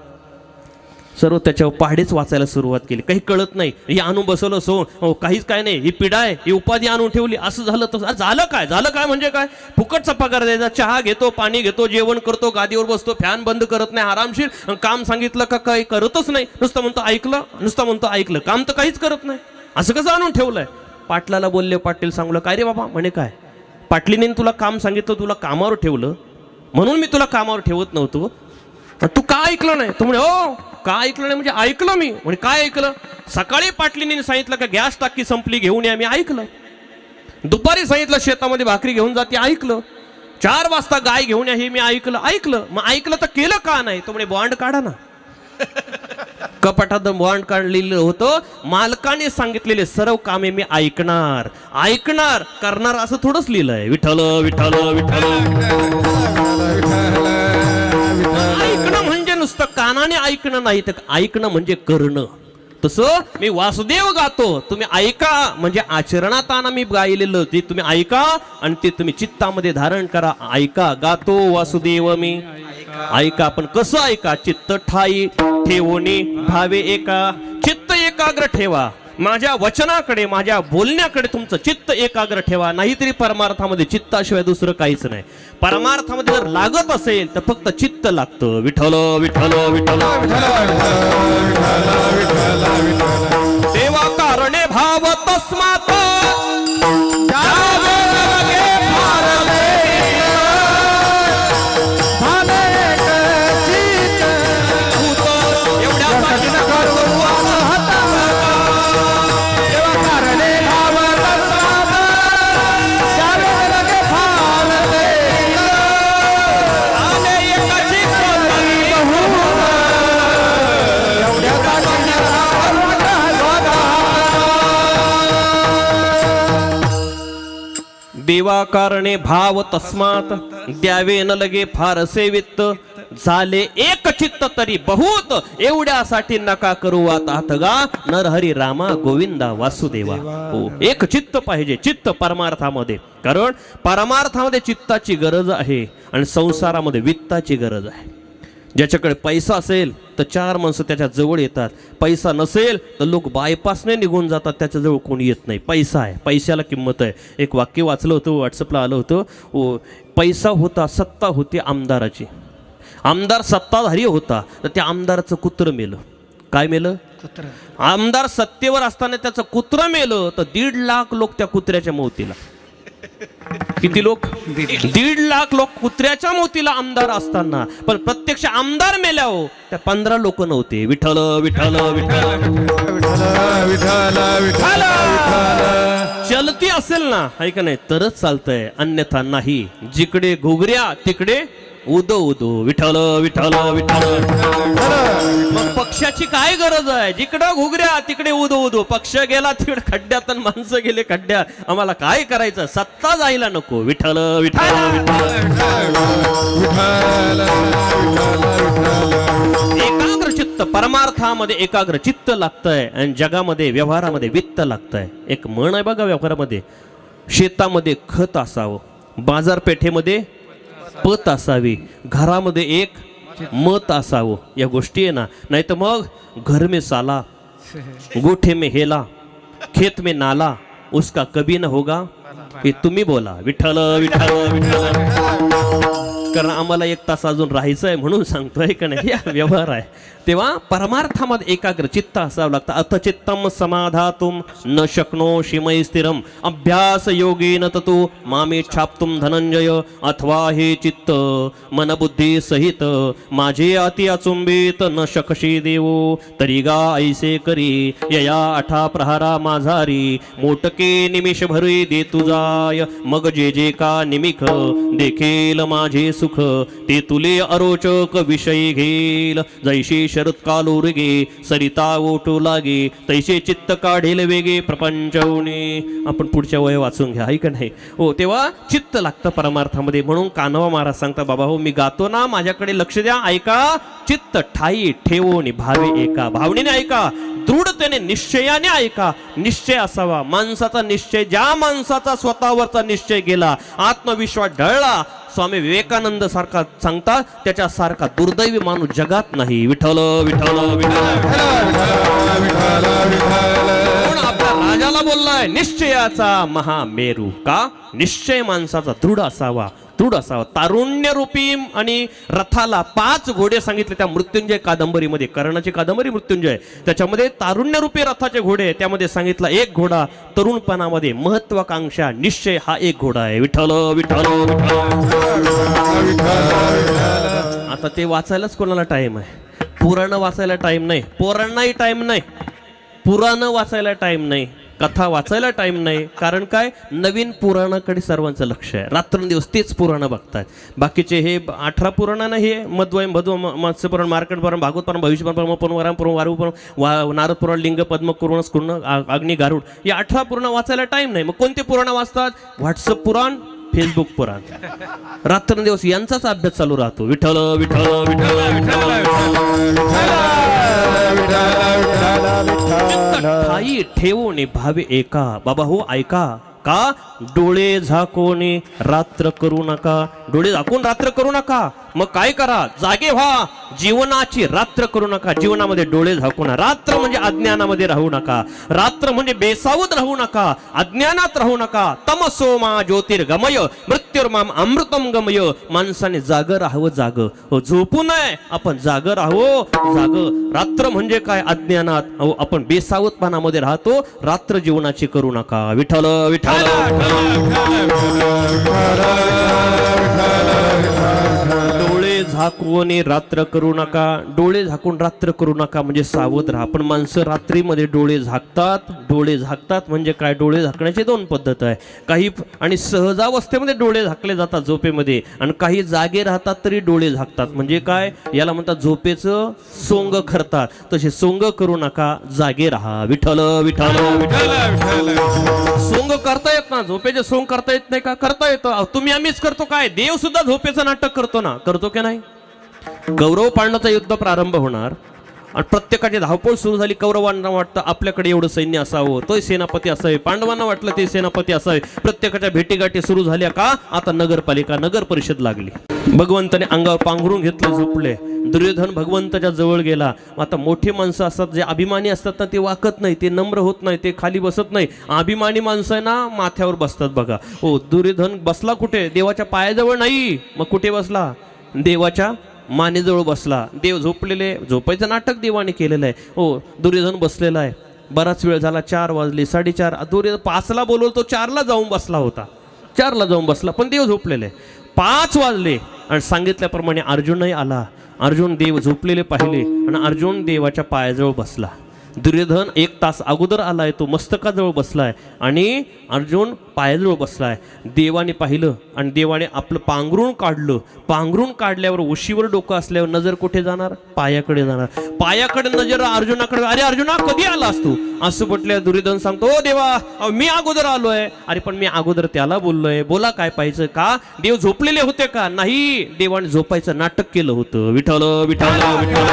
सर्व त्याच्यावर पहाडेच वाचायला सुरुवात केली. काही कळत नाही, हे आणून बसवलं सो, काहीच काय नाही, ही पिढा आहे, ही उपाधी आणून ठेवली, असं झालं तसं. झालं काय म्हणजे काय? फुकटचा पगार द्यायचा, चहा घेतो, पाणी घेतो, जेवण करतो, गादीवर बसतो, फॅन बंद करत नाही, आरामशीर. काम सांगितलं का काही करतच नाही, नुसतं म्हणतो ऐकलं, काम तर काहीच करत नाही. असं कसं आणून ठेवलंय? पाटलाला बोलले, पाटील सांगलं, काय रे बाबा? म्हणे काय, पाटलीने तुला काम सांगितलं, तुला कामावर ठेवलं, म्हणून मी तुला कामावर ठेवत नव्हतो, तू का ऐकलं नाही? तू म्हणे, हो का ऐकलं नाही म्हणजे ऐकलं मी. म्हणजे काय ऐकलं? सकाळी पाटलीने सांगितलं का गॅस टाकी संपली, घेऊन या, मी ऐकलं. दुपारी सांगितलं शेतामध्ये भाकरी घेऊन जाते, ऐकलं. 4 वाजता गाय घेऊन या, हे मी ऐकलं. मग ऐकलं तर केलं का नाही? तो म्हणे बॉन्ड काढा ना. कपाटात बॉन्ड काढलेलं होतं, मालकाने सांगितलेले सर्व कामे मी ऐकणार करणार, असं थोडंच लिहिलंय. विठ्ठल विठ्ठल विठ्ठल. ऐकणं म्हणजे नुसतं कानाने ऐकणं नाही, तर ऐकणं म्हणजे करणं. तसं मी वासुदेव गातो, तुम्ही ऐका, म्हणजे आचरणात आणा. मी गायलेलं ते तुम्ही ऐका आणि ते तुम्ही चित्तामध्ये धारण करा. ऐका, गातो वासुदेव मी, ऐका. पण कसं ऐका? चित्त ठाई ठेवोनी भावे एका. चित्त एकाग्र ठेवा, माझ्या वचनाकडे, माझ्या बोलण्याकडे तुमचं चित्त एकाग्र ठेवा. नाहीतरी परमार्थामध्ये चित्ताशिवाय दुसरं काहीच नाही. परमार्थामध्ये जर लागत असेल तर फक्त चित्त लागतं. विठ्ठल विठ्ठल विठ्ठल देवा कारणे भाव तस्मात देवा कारणे भाव तस्मात द्यावे न लगे फारसे वित्त झाले एक चित्त तरी बहुत एवढ्यासाठी नका करू आता गा नरहरी रामा गोविंदा वासुदेवा. हो, एक चित्त पाहिजे, चित्त परमार्थामध्ये. कारण परमार्थामध्ये चित्ताची गरज आहे आणि संसारामध्ये वित्ताची गरज आहे. ज्याच्याकडे पैसा असेल तर चार माणसं त्याच्या जवळ येतात, पैसा नसेल तर लोक बायपासने निघून जातात, त्याच्याजवळ कोणी येत नाही. पैसा आहे, पैशाला किंमत आहे. एक वाक्य वाचलं होतं, व्हॉट्सअपला आलं होतं. पैसा होता, सत्ता होती आमदाराची. आमदार सत्ताधारी होता तर त्या आमदाराचं कुत्र मेलं. काय मेलं? आमदार सत्तेवर असताना त्याचं कुत्र मेलं तर 1.5 लाख लोक त्या कुत्र्याच्या मौतीला. किती लोक? 1.5 लाख लोक कुत्र्याच्या मोतीला आमदार असताना. पण प्रत्यक्ष आमदार मेल्या हो त्या 15 लोक नव्हते. विठ्ठल विठ्ठल विठ्ठल चलती असेल ना, आहे का नाही, तरच चालतंय, अन्यथा नाही. जिकडे घुगऱ्या तिकडे उदो उदो. विठ्ठल विठ्ठल विठ्ठल. मग पक्षाची काय गरज आहे? जिकडं घुगऱ्या तिकडे उदो उदो. पक्ष गेला तिकडे खड्ड्यात आणि माणसं गेले खड्ड्यात. आम्हाला काय करायचं? सत्ता जायला नको. विठ्ठल विठ्ठल एकाग्र चित्त, परमार्थामध्ये एकाग्र चित्त लागतंय आणि जगामध्ये व्यवहारामध्ये वित्त लागतंय. एक म्हण आहे बघा व्यवहारामध्ये, शेतामध्ये खत असावं, बाजारपेठेमध्ये पत असावी, घरामध्ये एक मत असावं. या गोष्टी आहे ना, नाही तर मग घर में साला, गोठे में हेला, खेत में नाला, उसका कभी न होगा. हे तुम्ही बोला. विठ्ठल विठ्ठल विठ्ठल. कारण आम्हाला 1 तास अजून राहायचं आहे म्हणून सांगतोय का नाही. या व्यवहार आहे. तेव्हा परमार्थामध्ये एकाग्र चित्त असावं लागतं. अथ चित्तम समाधातुम न शक्नोषि मयि स्थिरम अभ्यास योगेन ततो मामे छाप्तुम धनंजय. अथवा हे चित्त मन बुद्धी सहित माझे अति अचुंबित न शकशी देवो. तरी गा ऐसे करी यया 8 प्रहारा माझारी मोटके निमिष भरी दे तुझाय. मग जे जे का निमिख देखेल माझे सुख ते तुले अरोचक विषयी घेल. जैशी शरद कालोर गे सरिता ओटू लागे तैसे चित्त काढेल वेगे प्रपंचवणे. आपण पुढच्या वय वाचून घ्या, आहे का नाही. हो, तेव्हा चित्त लागतं परमार्थामध्ये. म्हणून कान्हा महाराज सांगता, बाबा हो मी गातो ना, माझ्याकडे लक्ष द्या, ऐका. चित्त ठाई ठेवून भावे एका. भावनेने ऐका, दृढतेने निश्चयाने ऐका. निश्चय असावा माणसाचा. निश्चय ज्या माणसाचा स्वतःवरचा निश्चय गेला, आत्मविश्वास ढळला, स्वामी विवेकानंद सारखा सांगतात, त्याच्यासारखा दुर्दैवी माणूस जगात नाही. विठ्ठल विठ्ठल आपल्या राजाला बोललाय निश्चयाचा महामेरू. का? निश्चय माणसाचा दृढ असावा, दृढ असावा. तारुण्य रूपी आणि रथाला 5 घोडे सांगितले त्या मृत्युंजय कादंबरीमध्ये. कर्णाची कादंबरी मृत्युंजय, त्याच्यामध्ये तारुण्य रूपी रथाचे घोडे. त्यामध्ये सांगितलं एक घोडा तरुणपणामध्ये महत्वाकांक्षा निश्चय हा एक घोडा आहे. विठ्ठल विठ्ठल आता ते वाचायलाच कोणाला टाइम आहे? पुराण वाचायला टाइम नाही, पोरांनाही टाइम नाही, पुराण वाचायला टाइम नाही, कथा वाचायला टाइम नाही. कारण काय? नवीन पुराणाकडे सर्वांचं लक्ष आहे. रात्रंदिवस तेच पुराणं बघतात. बाकीचे हे 18 पुराण नाही, हे मध्वयम भद्व मत्स्य पुराण, मार्कंड पुराण, भागवत पुराण, भविष्य पुराण, पुराण, पुराण, वारु पुराण, नारद पुराण, लिंग पद्म कुर्ण स्कुर्ण अग्नी गारुड, या 18 पुराण वाचायला टाइम नाही. मग कोणते पुराण वाचतात? व्हॉट्सअप पुराण, फेसबुक पुराण. रात्रंदिवस यांचाच अभ्यास चालू राहतो. विठ्ठल विठ्ठल ठाई ठेवून भावे एका. बाबा हो ऐका. का? डोळे झाकोने रात्र करू नका. डोळे झाकून रात्र करू नका. मग काय करा? जागे व्हा. जीवनाची रात्र करू नका. जीवनामध्ये डोळे झाकून. रात्र म्हणजे अज्ञानामध्ये राहू नका. रात्र म्हणजे बेसावध राहू नका, अज्ञानात राहू नका. तमसो मा ज्योतिर्गमय मृत्युर्माम अमृतम गमय. माणसाने जाग राहावं. जाग झोपू नये. आपण जाग राहावं. जाग. रात्र म्हणजे काय? अज्ञानात आपण बेसावधपणामध्ये राहतो. रात्र जीवनाची करू नका. विठ्ठल विठ्ठल डोळे झाकून रात्र करू नका. डोळे झाकून रात्र करू नका म्हणजे सावध राहा. पण माणसं रात्रीमध्ये डोळे झाकतात. डोळे झाकतात म्हणजे काय? डोळे झाकण्याची दोन पद्धत आहे. काही आणि सहजावस्थेमध्ये डोळे झाकले जातात झोपेमध्ये, आणि काही जागे राहतात तरी डोळे झाकतात. म्हणजे काय? याला म्हणतात झोपेचं सोंग करतात. तसे सोंग करू नका, जागे राहा. विठ्ठल विठ्ठल विठ्ठल. सोंग करता येत ना, झोपेचे सोंग करता येत नाही का? करता येतं. तुम्ही आम्हीच करतो काय? देव सुद्धा झोपेचं नाटक करतो ना, करतो की नाही? कौरव पांडवाचं युद्ध प्रारंभ होणार आणि प्रत्येकाची धावपळ सुरू झाली. कौरवांना वाटतं आपल्याकडे एवढं सैन्य असावं, तोय सेनापती असावे. पांडवांना वाटलं ते सेनापती असावे. प्रत्येकाच्या भेटीगाठी सुरू झाल्या का? आता नगरपालिका नगर परिषद लागली. भगवंताने अंगावर पांघरून घेतले, झोपले. दुर्योधन भगवंताच्या जवळ गेला. आता मोठी माणसं असतात, जे अभिमानी असतात ना, ते वाकत नाही, ते नम्र होत नाही, ते खाली बसत नाही. अभिमानी माणसं आहे ना, माथ्यावर बसतात बघा. हो, दुर्योधन बसला कुठे? देवाच्या पायाजवळ नाही. मग कुठे बसला? देवाच्या मानेजवळ बसला. देव झोपलेले, झोपायचं नाटक देवाने केलेलं आहे. हो, दुर्योधन बसलेला आहे. बराच वेळ झाला. 4 वाजले, 4:30. दुर्योधन 5ला बोलवतो, 4ला जाऊन बसला होता. 4ला जाऊन बसला, पण देव झोपलेले. 5 वाजले आणि सांगितल्याप्रमाणे अर्जुनही आला. अर्जुन देव झोपलेले पाहिले आणि अर्जुन देवाच्या पायाजवळ बसला. दुर्योधन 1 तास अगोदर आलाय, तो मस्तकाजवळ बसलाय आणि अर्जुन पायाजवळ बसलाय. देवाने पाहिलं आणि देवाने आपलं पांघरून काढलं. पांघरून काढल्यावर उशीवर डोकं असल्यावर नजर कुठे जाणार? पायाकडे जाणार. पायाकडे नजर अर्जुनाकडे. अरे अर्जुना, कधी आलास तू? असं म्हटलं. दुर्योधन सांगतो, ओ देवा, मी अगोदर आलोय. अरे पण मी अगोदर त्याला बोललोय. बोला, काय पाहिजे? का देव झोपलेले होते का? नाही, देवाने झोपायचं नाटक केलं होतं. विठ्ठल विठ्ठल विठ्ठल.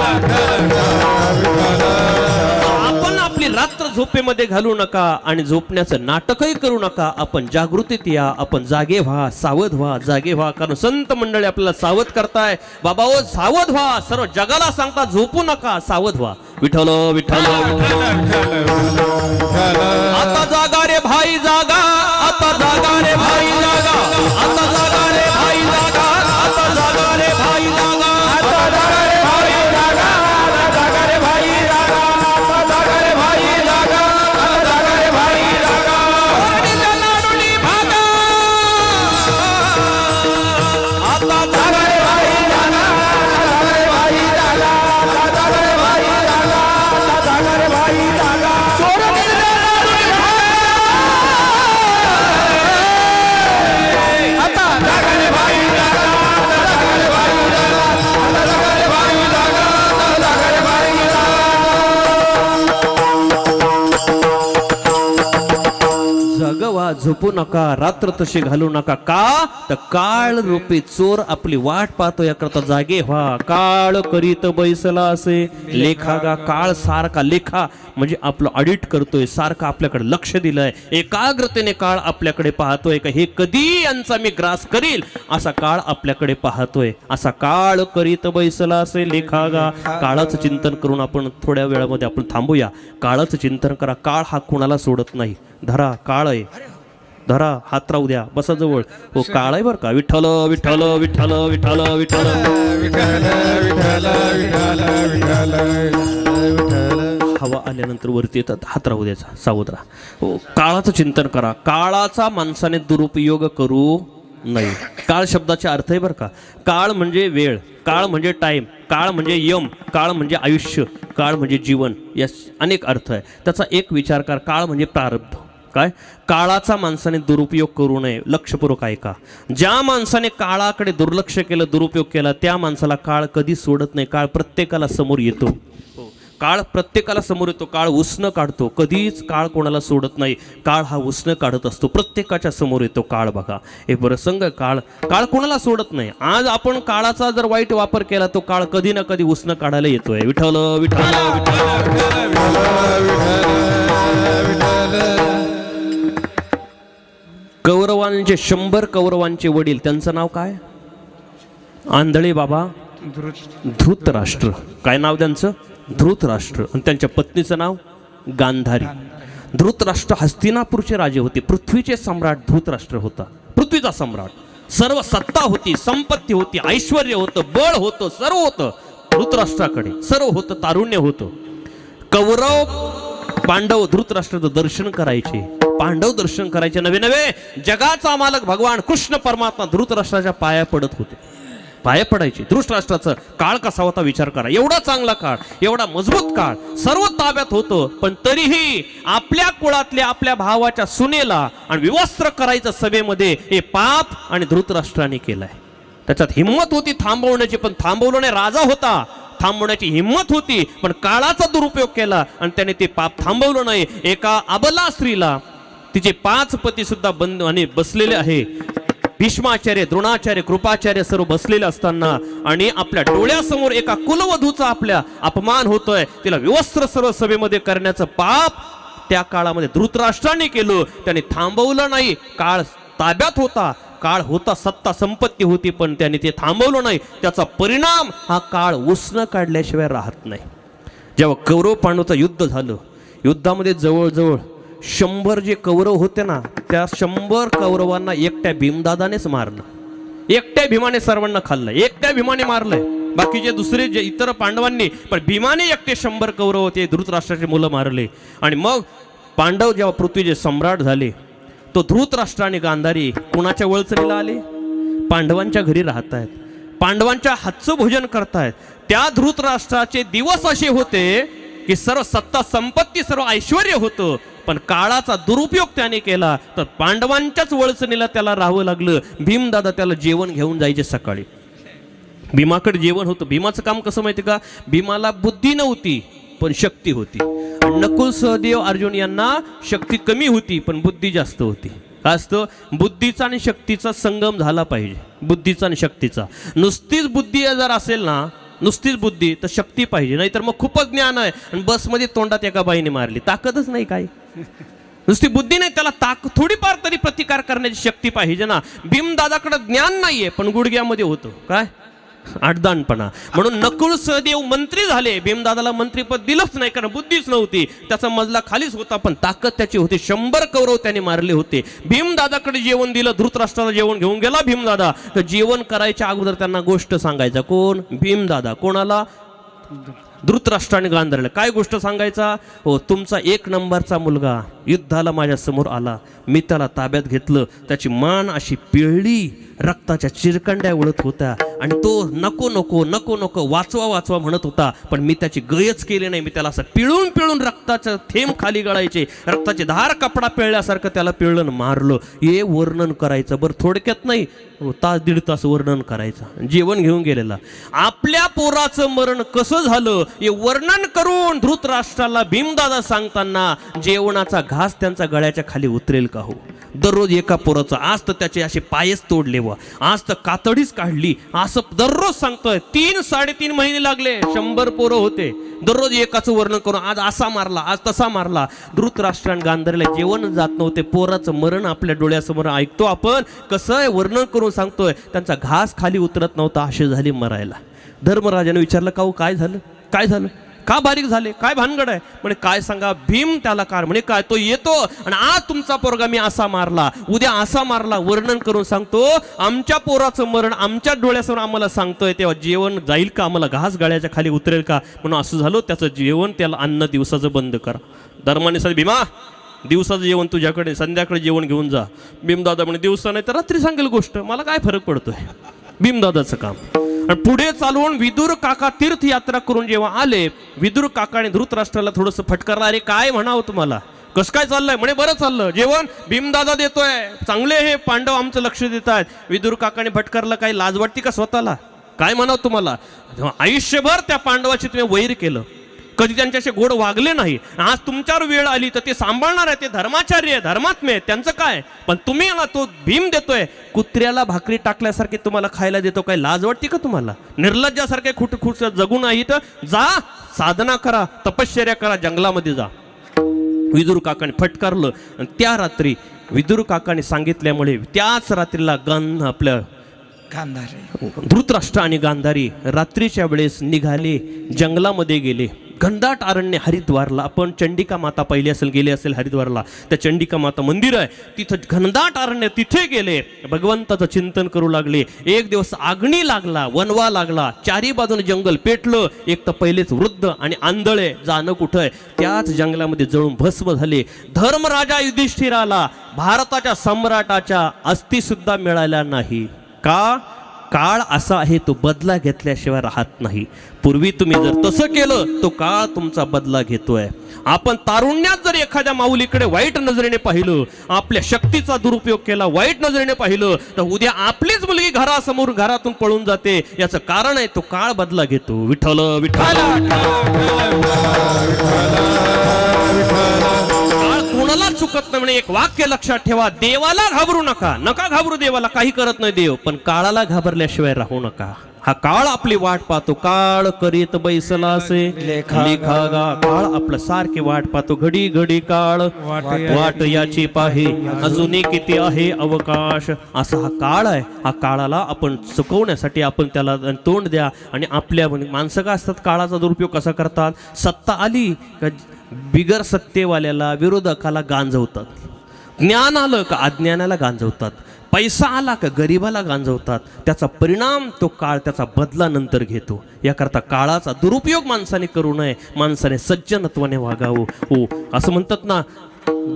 आपण आपली रात्र झोपेमध्ये घालू नका आणि झोपण्याचं नाटकही करू नका. आपण जागृतीत या, आपण जागे व्हा, सावध व्हा, जागे व्हा. कारण संत मंडळी आपल्याला सावध करताय. बाबा ओ, सावध व्हा. सर्व जगाला सांगता, झोपू नका, सावध व्हा. विठ्ठल विठ्ठल आता जागा रे भाई जागा. आता जागा रे भाई जागा. आता जागा रे भाई जागा. आता जागा रे भाई जागा. आता जागा रे भाई जागा. आता जागा रे भाई जागा. आता जागा रे भाई जागा. आता जागा रे भाई जागा. ओरडीच्या नाडोली भागा. आता जागा रे भाई जागा. आता जागा रे भाई जागा. आता जागा रे भाई जागा. आता जागा रे भाई जागा. ओरडीच्या नाडोली भागा. आता जागा रे भाई जागा. आता जागा रे भाई जागा. आता जागा रे भाई जागा. आता जागा रे भाई जागा. जगवा, झोपू नका, रात्र तशी घालू नका. का? तर काळ रूपी चोर आपली वाट पाहतो, याकरता जागे व्हा. काळ करीत बैसला असे लेखागा. काळ सारखा, लेखा म्हणजे आपलं ऑडिट करतोय, सारखा आपल्याकडे लक्ष दिलंय. एकाग्रतेने काळ आपल्याकडे पाहतोय का हे कधी यांचा मी ग्रास करील, असा काळ आपल्याकडे पाहतोय. असा काळ करीत बैसला असे लेखागा. काळाचं चिंतन करून आपण थोड्या वेळामध्ये आपण थांबूया. काळाचं चिंतन करा. काळ हा कुणाला सोडत नाही. धरा, काळ आहे, धरा, हात राहू द्या, बसा जवळ. हो, काळ आहे बरं का. विठ्ठल विठ्ठल विठ्ठल विठ्ठल विठ्ठल हवा आल्यानंतर वरती येतात, हात राहू द्यायचा, सावध राहा. हो, काळाचं चिंतन करा. काळाचा माणसाने दुरुपयोग करू नाही. काळ शब्दाचे अर्थ आहे बरं का. काळ म्हणजे वेळ, काळ म्हणजे टाइम, काळ म्हणजे यम, काळ म्हणजे आयुष्य, काळ म्हणजे जीवन. या अनेक अर्थ आहे. त्याचा एक विचार कर. काळ म्हणजे प्रारब्ध. काय? काळाचा माणसाने दुरुपयोग करू नये. लक्षपूर्वक ऐका. ज्या माणसाने काळाकडे दुर्लक्ष केलं, दुरुपयोग केला, त्या माणसाला काळ कधी सोडत नाही. काळ प्रत्येकाला समोर येतो. काळ प्रत्येकाला समोर येतो. काळ उसणं काढतो. कधीच काळ कोणाला सोडत नाही. काळ हा उसणं काढत असतो. प्रत्येकाच्या समोर येतो काळ. बघा, एक प्रसंग. काळ कोणाला सोडत नाही. आज आपण काळाचा जर वाईट वापर केला, तो काळ कधी ना कधी उसणं काढायला येतोय. विठ्ठल विठ्ठल कौरवांचे 100 कौरवांचे वडील, त्यांचं नाव काय? आंधळे बाबा धृतराष्ट्र. काय नाव त्यांचं? धृतराष्ट्र. आणि त्यांच्या पत्नीचं नाव गांधारी. धृतराष्ट्र हस्तिनापूरचे राजे होते. पृथ्वीचे सम्राट धृतराष्ट्र होता. पृथ्वीचा सम्राट. सर्व सत्ता होती, संपत्ती होती, ऐश्वर्य होतं, बळ होतं, सर्व होतं धृतराष्ट्राकडे. सर्व होतं, तारुण्य होतं. कौरव पांडव धृतराष्ट्राचं दर्शन करायचे. पांडव दर्शन करायचे. नवे नवे जगाचा मालक भगवान कृष्ण परमात्मा धृतराष्ट्राच्या पाया पडत होते. पाया पडायचे. धृतराष्ट्राचा काळ कसा होता विचार करा. एवढा चांगला काळ, एवढा मजबूत काळ, सर्व ताब्यात होतं, पण तरीही आपल्या कुळातल्या आपल्या भावाच्या सुनेला आणि विवस्त्र करायचं सभेमध्ये हे पाप आणि धृतराष्ट्राने केलंय. त्याच्यात हिंमत होती थांबवण्याची, पण थांबवलं नाही. राजा होता, थांबवण्याची हिंमत होती, पण काळाचा दुरुपयोग केला आणि त्याने ते पाप थांबवलं नाही. एका अबला स्त्रीला तिचे 5 पती सुद्धा बंद आणि बसलेले आहे. भीष्माचार्य, द्रोणाचार्य, कृपाचार्य सर्व बसलेले असताना आणि आपल्या डोळ्यासमोर एका कुलवधूचा आपल्या अपमान होतोय, तिला विवस्त्र सर्व सभेमध्ये करण्याचं पाप त्या काळामध्ये धृतराष्ट्राने केलं. त्याने थांबवलं नाही. काळ ताब्यात होता, काळ होता, सत्ता संपत्ती होती, पण त्याने ते थांबवलं नाही. त्याचा परिणाम हा काळ उसनं काढल्याशिवाय राहत नाही. जेव्हा कौरव पांडवचं युद्ध झालं, युद्धामध्ये जवळजवळ 100 जे कौरव होते ना, त्या 100 कौरवांना एकट्या भीमदादानेच मारलं. एकट्या भीमाने सर्वांना खाल्लं, एकट्या भीमाने मारलंय. बाकीचे दुसरे जे इतर पांडवांनी, पण भीमाने एकटे 100 कौरव होते धृतराष्ट्राचे मुलं मारले. आणि मग पांडव जेव्हा पृथ्वीचे सम्राट झाले, तो धृतराष्ट्र आणि गांधारी कुणाच्या वळचणीला आले? पांडवांच्या घरी राहत आहेत, पांडवांच्या हातचं भोजन करतायत. त्या धृतराष्ट्राचे दिवस असे होते की सर्व सत्ता संपत्ती सर्व ऐश्वर्य होतं, पण काळाचा दुरुपयोग त्याने केला तर पांडवांच्याच वळचणीला त्याला राहावं लागलं. भीमदादा त्याला जेवण घेऊन जायचे सकाळी. भीमाकडे जेवण होतं. भीमाचं काम कसं माहिती का? भीमाला बुद्धी नव्हती पण शक्ती होती. नकुल, सहदेव, अर्जुन यांना शक्ती कमी होती पण बुद्धी जास्त होती. काय असतं? बुद्धीचा आणि शक्तीचा संगम झाला पाहिजे. बुद्धीचा आणि शक्तीचा. नुसतीच बुद्धी जर असेल ना, नुसतीच बुद्धी, तर शक्ती पाहिजे. नाहीतर मग खूपच ज्ञान आहे आणि बसमध्ये तोंडात एका बाईने मारली, ताकदच नाही काय. नुसती बुद्धी नाही, त्याला थोडीफार तरी प्रतिकार करण्याची शक्ती पाहिजे ना. भीमदादाकडे ज्ञान नाहीये पण गुडघ्यामध्ये होतं काय? आडदानपणा. म्हणून नकुल, सहदेव मंत्री झाले, भीमदादाला मंत्रीपद दिलंच नाही कारण बुद्धीच नव्हती. त्याचा मजला खालीच होता पण ताकद त्याची होती. 100 कौरव त्याने मारले होते. भीमदादाकडे जेवण दिलं, धृतराष्ट्राला जेवण घेऊन गेला भीमदादा. तर जेवण करायच्या अगोदर त्यांना गोष्ट सांगायचा. कोण? भीमदादा. कोणाला? धृतराष्ट्राने गांधारला. काय गोष्ट सांगायचा? हो, तुमचा 1 नंबरचा मुलगा युद्धाला माझ्या समोर आला, मी त्याला ताब्यात घेतलं, त्याची मान अशी पिळली, रक्ताच्या चिरकंड्या उडत होत्या आणि तो नको नको नको नको वाचवा वाचवा म्हणत होता, पण मी त्याची गयच केली नाही. मी त्याला असं पिळून पिळून रक्ताचं थेंब खाली गळायचे, रक्ताची धार कपडा पिळल्यासारखं त्याला पिळलं, मारलं. हे वर्णन करायचं. बरं थोडक्यात नाही, तास 1.5 तास वर्णन करायचं. जेवण घेऊन गेलेला. आपल्या पोराचं मरण कसं झालं हे वर्णन करून धृतराष्ट्राला भीमदादा सांगताना जेवणाचा घास त्यांचा गळ्याच्या खाली उतरेल का हो? दररोज एका पोराचं, आज तर त्याचे असे पायच तोडले, व आज तर कातडीच काढली, असं दररोज सांगतोय. 3-3.5 महिने लागले. 100 पोरं होते. दररोज एकाचं वर्णन करून, आज असा मारला, आज तसा मारला. धृतराष्ट्राने गांधारीला जेवण जात नव्हते. पोराचं मरण आपल्या डोळ्यासमोर ऐकतो आपण, कसं आहे वर्णन करून सांगतोय. त्यांचा घास खाली उतरत नव्हता, असे झाले मरायला. धर्मराजाने विचारलं, का हो काय झालं? काय झालं? का बारीक झाले? काय भानगड आहे? म्हणे काय सांगा. भीम त्याला कार म्हणे काय, तो येतो आणि आज तुमचा पोरगा मी असा मारला, उद्या असा मारला, वर्णन करून सांगतो. आमच्या पोराचं मरण आमच्या डोळ्यासमोर आम्हाला सांगतोय, तेव्हा जेवण जाईल का? आम्हाला घास गळ्याच्या खाली उतरेल का? म्हणून असं झालं. त्याचं जेवण, त्याला अन्न दिवसाचं बंद करा. धर्माने सांग, भीमा दिवसाचं जेवण तुझ्याकडे, संध्याकाळी जेवण घेऊन जा. भीमदादा म्हणे दिवसा नाही तर रात्री सांगेल गोष्ट, मला काय फरक पडतोय. भीमदादाचं काम. आणि पुढे चालवून विदुर काका तीर्थयात्रा करून जेव्हा आले, विदुर काकाने धृतराष्ट्राला थोडंसं फटकारलं. अरे काय म्हणावं तुम्हाला, कसं काय चाललंय? म्हणे बरं चाललं जेवण, भीमदादा देतोय, चांगले हे पांडव आमचं लक्ष देत आहेत. विदुर काकाने फटकारलं. काही लाज वाटते का स्वतःला? काय म्हणावं तुम्हाला? आयुष्यभर त्या पांडवाची तुम्ही वैर केलं, कधी त्यांच्याशी गोड वागले नाही. आज तुमच्यावर वेळ आली तर ते सांभाळणार आहे, ते धर्माचार्य आहे, धर्मात्मे आहे, त्यांचं काय? पण तुम्ही ना तो भीम देतोय, कुत्र्याला भाकरी टाकल्यासारखे तुम्हाला खायला देतो. काय लाज वाटते का तुम्हाला? निर्लज्जासारखे खुट जगू नाही तर जा, साधना करा, तपश्चर्या करा, जंगलामध्ये जा. विदुर काकाने फटकारलं. आणि त्या रात्री विदुर काकाने सांगितल्यामुळे त्याच रात्रीला आपल्या धृतराष्ट्र आणि गांधारी रात्रीच्या वेळेस निघाले, जंगलामध्ये गेले. घनदाट अरण्य, हरिद्वारला. आपण चंडिका माता पाहिली असेल, गेले असेल हरिद्वारला. त्या चंडिका माता मंदिर आहे तिथं, घनदाट अरण्य, तिथे गेले. भगवंताचं चिंतन करू लागले. एक दिवस आग्नी लागला, वनवा लागला, चारी बाजूने जंगल पेटलं. एक तर पहिलेच वृद्ध आणि आंधळे, जाणं कुठं आहे, त्याच जंगलामध्ये जळून भस्म झाले. धर्मराजा युधिष्ठिराला भारताच्या सम्राटाच्या अस्थी सुद्धा मिळाल्या नाही. का? काळ असा आहे, तो बदला घेतल्याशिवाय राहत नाही. पूर्वी तुम्ही जर तसं केलं तो काळ तुमचा बदला घेतोय. आपण तारुण्यात जर एखाद्या माऊलीकडे वाईट नजरेने पाहिलं, आपल्या शक्तीचा दुरुपयोग केला, वाईट नजरेने पाहिलं, तर उद्या आपलीच मुलगी घरासमोर घरातून पळून जाते. याचं कारण आहे तो काळ बदला घेतो. विठ्ठल विठ्ठल. काळ कोणाला चुकत नाही म्हणे एक वाक्य लक्षात ठेवा. देवाला घाबरू नका, नका घाबरू देवाला, काही करत नाही देव, पण काळाला घाबरल्याशिवाय राहू नका. हा काळ आपली वाट पाहतो. काळ करीत बैसला असे लेखागा. काळ आपलं सारखे वाट पाहतो. घडी घडी काळ वाट याची पाहे, अजूनही किती आहे अवकाश. असा हा काळ आहे. हा काळाला आपण चुकवण्यासाठी आपण त्याला तोंड द्या. आणि आपल्या माणसं का असतात काळाचा दुरुपयोग कसा करतात. सत्ता आली का बिगर सत्तेवाल्याला विरोधकाला गांजवतात. ज्ञान आलं का अज्ञानाला गांजवतात. पैसा आला का गरिबाला गांजवतात. त्याचा परिणाम तो काळ त्याचा बदला नंतर घेतो. याकरता काळाचा दुरुपयोग माणसाने करू नये. माणसाने सज्जनत्वाने वागावं. हो, असं म्हणतात ना,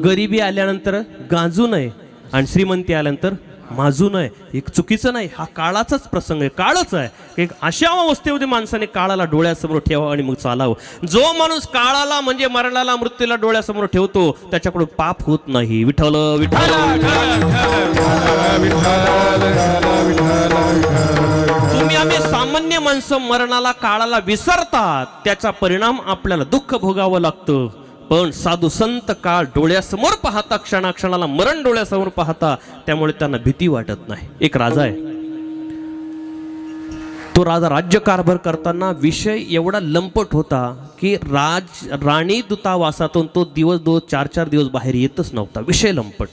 गरिबी आल्यानंतर गांजू नये आणि श्रीमंती आल्यानंतर माजू नये. एक चुकीचं नाही. हा काळाचाच प्रसंग आहे, काळच आहे. एक अशा अवस्थेमध्ये माणसाने काळाला डोळ्यासमोर ठेवावं आणि मग चालावं. जो माणूस काळाला म्हणजे मरणाला मृत्यूला डोळ्यासमोर ठेवतो त्याच्याकडून पाप होत नाही. विठ्ठल विठ्ठल. तुम्ही आम्ही सामान्य माणसं मरणाला काळाला विसरतात. त्याचा परिणाम आपल्याला दुःख भोगावं लागतं. पण साधू संत काळ डोळ्यासमोर पाहता, क्षणाक्षणाला मरण डोळ्यासमोर पाहता, त्यामुळे त्यांना भीती वाटत नाही. एक राजा आहे. तो राजा राज्यकारभार करताना विषय एवढा लंपट होता की राणी दूतावासातून तो दिवस 4-4 दिवस बाहेर येतच नव्हता. विषय लंपट.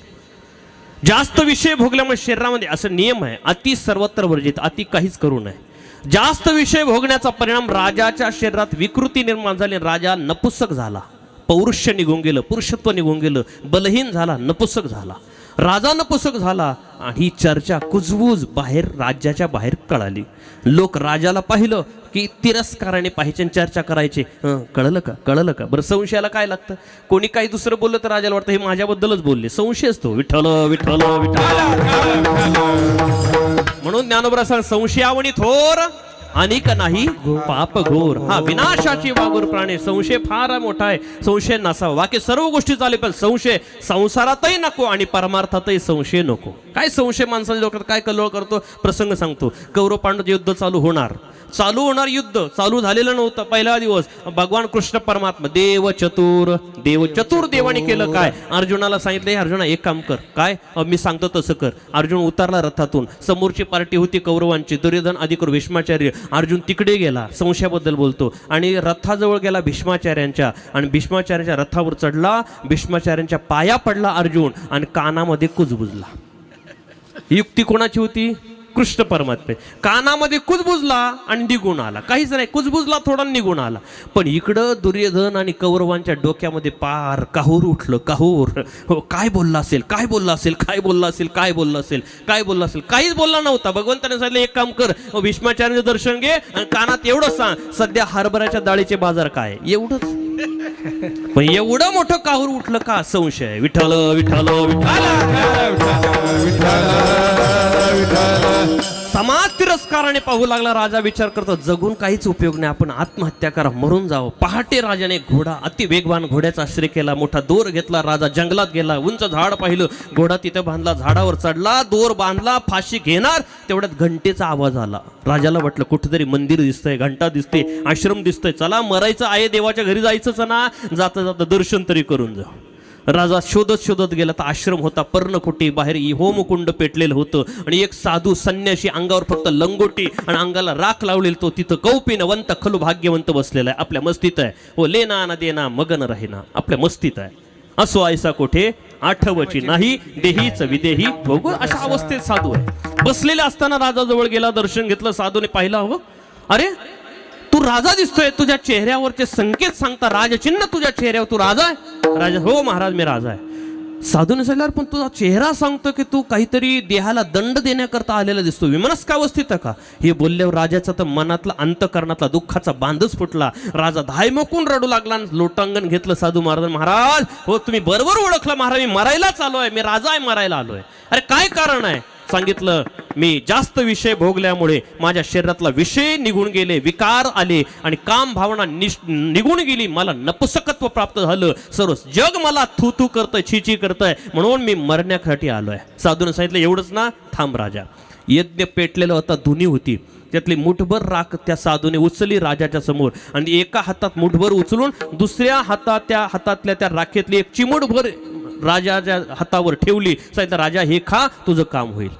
जास्त विषय भोगल्यामुळे शरीरामध्ये असं नियम आहे, अति सर्वत्र वर्जित, अति काहीच करू नये. जास्त विषय भोगण्याचा परिणाम राजाच्या शरीरात विकृती निर्माण झाली. राजा नपुसक झाला, पौरुष्य निघून गेलं, पुरुषत्व निघून गेलं, बलहीन झाला, नपुसक झाला. राजा नपुसक झाला आणि ही चर्चा कुजबूज बाहेर राज्याच्या बाहेर कळाली. लोक राजाला पाहिलं की तिरस्काराने पाहायचे, चर्चा करायचे. कळलं का, कळलं का. बरं, संशयाला काय लागतं. कोणी काही दुसरं बोललं तर राजाला वाटतं हे माझ्याबद्दलच बोलले. संशय असतो. विठ्ठल विठ्ठल विठ्ठल. म्हणून ज्ञानोबा सांग, संशयावणी थोर अनेक नाही पाप घोर. हा विनाशाची वागूर प्राणी. संशय फार मोठा आहे. संशय नसावा. बाकी सर्व गोष्टी चालेल, पण संशय संसारातही नको आणि परमार्थातही संशय नको. काय संशय माणसाच्या डोक्यात काय कल्लोळ करतो. प्रसंग सांगतो. कौरव पांडव युद्ध चालू होणार युद्ध चालू झालेलं नव्हतं. पहिला दिवस भगवान कृष्ण परमात्मा देव चतुर देवाने केलं काय. अर्जुनाला सांगितलं, अर्जुना एक काम कर. काय. मी सांगतो तसं कर. अर्जुन उतरला रथातून. समोरची पार्टी होती कौरवांची, दुर्योधन अधिक भीष्माचार्य. अर्जुन तिकडे गेला, संशयाबद्दल बोलतो, आणि रथाजवळ गेला भीष्माचार्यांच्या, आणि भीष्माचार्यांच्या रथावर चढला. भीष्माचार्यांच्या पाया पडला अर्जुन आणि कानामध्ये कुजबुजला. युक्ती कोणाची होती. कृष्ण परमात्मे. कानामध्ये कुजबुजला आणि निघून आला. काहीच नाही, कुजबुजला थोडा निघून आला. पण इकडं दुर्योधन आणि कौरवांच्या डोक्यामध्ये पार काहूर उठलं. काहूर. हो, काय बोलला असेल, काय बोलला असेल, काय बोलला असेल, काय बोलला असेल, काय बोलला असेल. काहीच बोलला नव्हता. भगवंताने सांगितलं एक काम कर, भीष्माचार्याचं दर्शन घे आणि कानात एवढं सांग, सध्या हरभऱ्याच्या डाळीचे बाजार काय. एवढंच. पण एवढं मोठं काहूर उठलं का. संशय. विठ्ठल विठ्ठल समाज तिरस्काराने पाहू लागला. राजा विचार करतो, जगून काहीच उपयोग नाही, आपण आत्महत्या करा, मरून जावं. पहाटे राजाने घोडा, अति वेगवान घोड्याचा आश्रय केला. मोठा दोर घेतला. राजा जंगलात गेला. उंच झाड पाहिलं. घोडा तिथं बांधला. झाडावर चढला. दोर बांधला. फाशी घेणार तेवढ्यात घंटेचा आवाज आला. राजाला वाटलं कुठेतरी मंदिर दिसतंय, घंटा दिसते, आश्रम दिसतोय. चला, मरायचं आहे, देवाच्या घरी जायचंच ना. जाता जाता दर्शन तरी करून जा. राजा शोधत गेला तर आश्रम होता. पर्णकुटी. बाहेर होमकुंड पेटलेलं होतं आणि एक साधू संन्याशी, अंगावर फक्त लंगोटी आणि अंगाला राख लावलेली, तो तिथं कौपिनवंत खलू भाग्यवंत बसलेला आहे. आपल्या मस्तीत आहे. हो, लेना ना देना मगन राहिना. आपल्या मस्तीत आहे. असो ऐसा कोठे आठवची नाही, देहीच विदेही बघू. अशा अवस्थेत साधू आहे. बसलेले असताना राजाजवळ गेला. दर्शन घेतलं. साधूने पाहिलं, हो अरे तू राजा दिसतोय. तुझ्या चेहऱ्यावरचे संकेत सांगता राजचिन्ह तुझ्या चेहऱ्यावर, तू राजा आहे. राजा, हो महाराज मी राजा आहे. साधूने सांगितलं, पण तुझा चेहरा सांगतो की तू काहीतरी देहाला दंड देण्याकरता आलेला दिसतो. विमनस्क अवस्थित का. हे बोलल्यावर राजाचा तर मनातला अंतकरणातला दुःखाचा बांधच फुटला. राजा धायमोकून रडू लागला. लोटांगण घेतलं साधू महाराज. महाराज, हो तुम्ही बरोबर ओळखलं महाराज, मी मरायलाच आलोय. मी राजा आहे, मरायला आलोय. अरे काय कारण आहे. सांगितलं, मी जास्त विषय भोगल्यामुळे माझ्या शरीरातला विषय निघून गेले, विकार आले आणि काम भावना निघून गेली, मला नपुसकत्व प्राप्त झालं, सर्व जग मला थू थू करतंय, छी करतंय, म्हणून मी मरण्यासाठी आलोय. साधूने सांगितलं एवढंच ना, थांब राजा. यज्ञ पेटलेला होता, धुनी होती, त्यातली मुठभर राख त्या साधूने उचलली राजाच्या समोर आणि एका हातात मुठभर उचलून दुसऱ्या हातातल्या त्या राखेतली एक चिमूटभर राजाच्या हातावर ठेवली. सांगितलं राजा हे खा, तुझं काम होईल.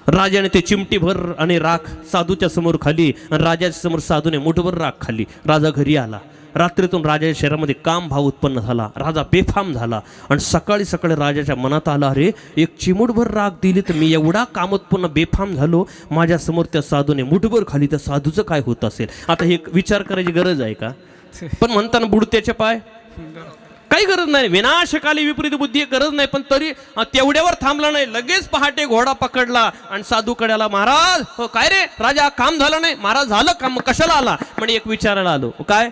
राजाने ते चिमटीभर आणि राख साधूच्या समोर खाली आणि राजाच्या समोर साधूने मुठभर राख खाल्ली. राजा घरी आला. रात्रीतून राजाच्या शरीरामध्ये काम भाव उत्पन्न झाला. राजा बेफाम झाला आणि सकाळी सकाळी राजाच्या मनात आला, अरे एक चिमूटभर राख दिली तर मी एवढा कामोत्पन्न बेफाम झालो, माझ्यासमोर त्या साधूने मुठभर खाली, त्या साधूचं काय होत असेल. आता हे विचार करायची गरज आहे का? पण म्हणताना बुडत्याचे पाय, काही गरज नाही, विनाशकाली विपरीत बुद्धी गरज नाही. पण तरी तेवढ्यावर थांबला नाही, लगेच पहाटे घोडा पकडला आणि साधूकडे आला. महाराज हो काय रे राजा, काम झालं नाही? महाराज झालं काम, कशाला आला? म्हणजे एक विचारायला आलो. काय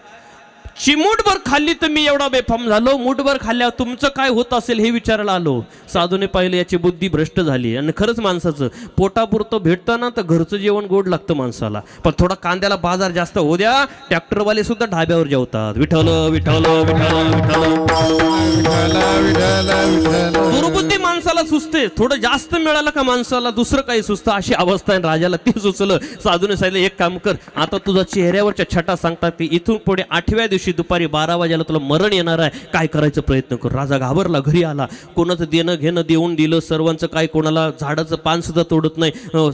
चिमूटभर खाल्ली तर मी एवढा बेफाम झालो, मुठभर खाल्ल्यावर तुमचं काय होत असेल हे विचारायला आलो. साधूने पाहिलं याची बुद्धी भ्रष्ट झाली. आणि खरंच माणसाचं पोटापुरतं भेटतं ना तर घरचं जेवण गोड लागतं माणसाला, पण थोडा कांद्याला बाजार जास्त होऊ द्या, ट्रॅक्टरवाले सुद्धा ढाब्यावर जेवतात. विठ्ठल विठ्ठल विठ्ठल विठ्ठल. दुर्बुद्धी माणसाला सुचते, थोडं जास्त मिळालं का माणसाला दुसरं काही सुचतं, अशी अवस्था आहे. राजाला ते सुचलं. साधूने सांगितलं एक काम कर, आता तुझा चेहऱ्यावरच्या छटा सांगतात की इथून पुढे 8व्या दिवशी दुपारी 12 वाजेला तुला मरण येणार आहे, काय करायचं प्रयत्न कर. राजा घाबरला, घरी आला. कोणाचं देणं घेणं देऊन दिलं सर्वांचं, काय कोणाला झाडाचं पान सुद्धा तोडत नाही,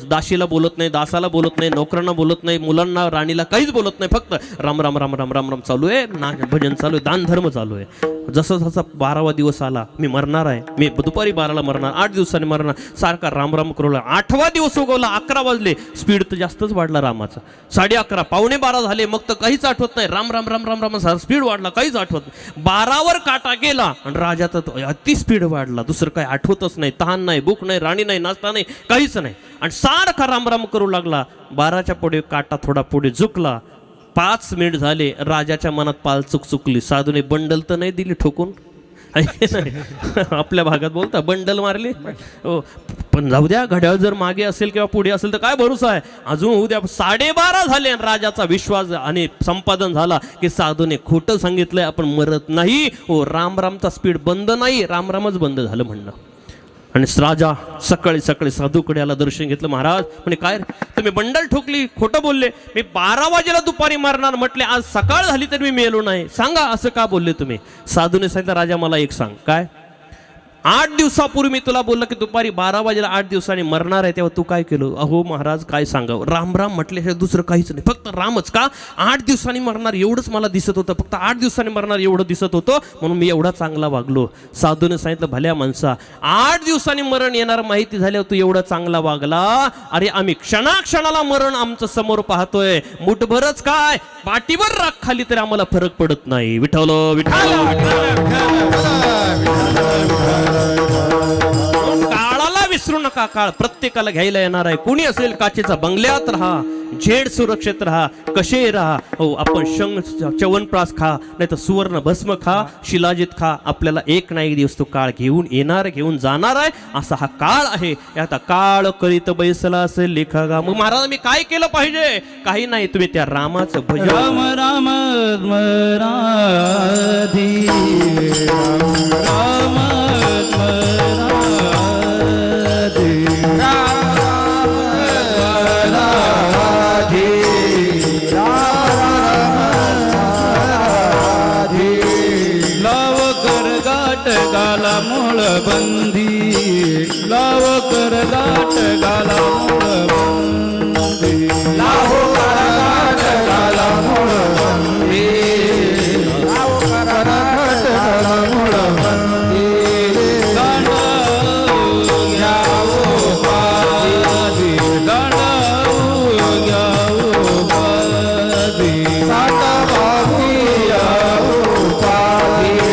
दाशीला बोलत नाही, दासाला बोलत नाही, नोकरांना बोलत नाही, मुलांना राणीला काहीच बोलत नाही, फक्त राम राम राम राम राम राम चालू आहे, भजन चालू आहे, दान धर्म चालू आहे. जसं जसा 12वा दिवस आला, मी मरणार आहे, मी दुपारी 12ला मरणार, 8 दिवसांनी मरणार, सारखा राम राम करू लागला. 8वा दिवस उगवला, 11 वाजले, स्पीड तर जास्तच वाढला रामाचा. 11:30 पावणे 12 झाले, मग तर काहीच आठवत नाही, राम राम राम राम राम स्पीड वाढला, काहीच आठवत नाही. 12वर काटा गेला आणि राजाचा अति स्पीड वाढला, दुसरं काही आठवतच नाही, तहान नाही, भूक नाही, राणी नाही, नाश्ता नाही, काहीच नाही, आणि सारखा राम राम करू लागला. 12च्या पुढे काटा थोडा पुढे झुकला. 5 मिनिट झाले, राजाच्या मनात पाल चुकली. साधूने बंडल तर नाही दिली ठोकून, आपल्या भागात बोलता बंडल मारली. हो पण जाऊ द्या, घड्याळ जर मागे असेल किंवा पुढे असेल तर काय भरोसा आहे, अजून उद्या 12:30 झाले. राजाचा विश्वास आणि संपादन झाला की साधूने खोटं सांगितलंय, आपण मरत नाही. हो रामरामचा स्पीड बंद नाही, रामरामच बंद झालं म्हणणं. आणि राजा सकाळी सकाळी साधूकडे आला, दर्शन घेतलं. महाराज म्हणे काय तुम्ही बंडल ठोकली, खोटं बोलले, मी 12 वाजेला दुपारी मारणार म्हटले, आज सकाळ झाली तरी मी मेलो नाही, सांगा असं का बोलले तुम्ही. साधूने सांगितलं राजा मला एक सांग, काय 8 दिवसापूर्वी मी तुला बोललं की दुपारी 12 वाजेला 8 दिवसांनी मरणार आहे, तेव्हा तू काय केलं. अहो महाराज काय सांगावं, राम राम म्हटल्याशिवाय दुसरं काहीच नाही, फक्त रामच का. 8 दिवसांनी मरणार एवढंच मला दिसत होतं, फक्त 8 दिवसांनी मरणार एवढं दिसत होतं, म्हणून मी एवढा चांगला वागलो. साधूने सांगितलं भल्या माणसा, 8 दिवसांनी मरण येणार माहिती झाल्यावर तू एवढा चांगला वागला. अरे आम्ही क्षणाक्षणाला मरण आमचं समोर पाहतोय, मुठभरच काय पाठीवर राख खाली तरी आम्हाला फरक पडत नाही. विठ्ठल काळाला विसरू नका, काळ प्रत्येकाला घ्यायला येणार आहे. कुणी असेल काचेचा बंगल्यात राहा, झेड सुरक्षित राहा, कसे राहा. हो आपण च्यवनप्राश खा, नाही तर सुवर्ण भस्म खा, शिलाजित खा, आपल्याला एक ना एक दिवस तो काळ घेऊन येणार, घेऊन जाणार आहे. असा हा काळ आहे. आता काळ करीत बैसला असेल लेखा गा. मग महाराज मी काय केलं पाहिजे. काही नाही, तुम्ही त्या रामाचं भजन
राम राम स्मराधी राम गाला मूळ बंदी, लाव कर गाठ गाला मूळ बंदी, लाव कर गाठ गाला मूळ बंदी, लाव कर गाठ गाला मूळ बंदी, गाणं घ्यावो बाजी, गाणं घ्यावो बाजी, साता बाबू यावो बाजी,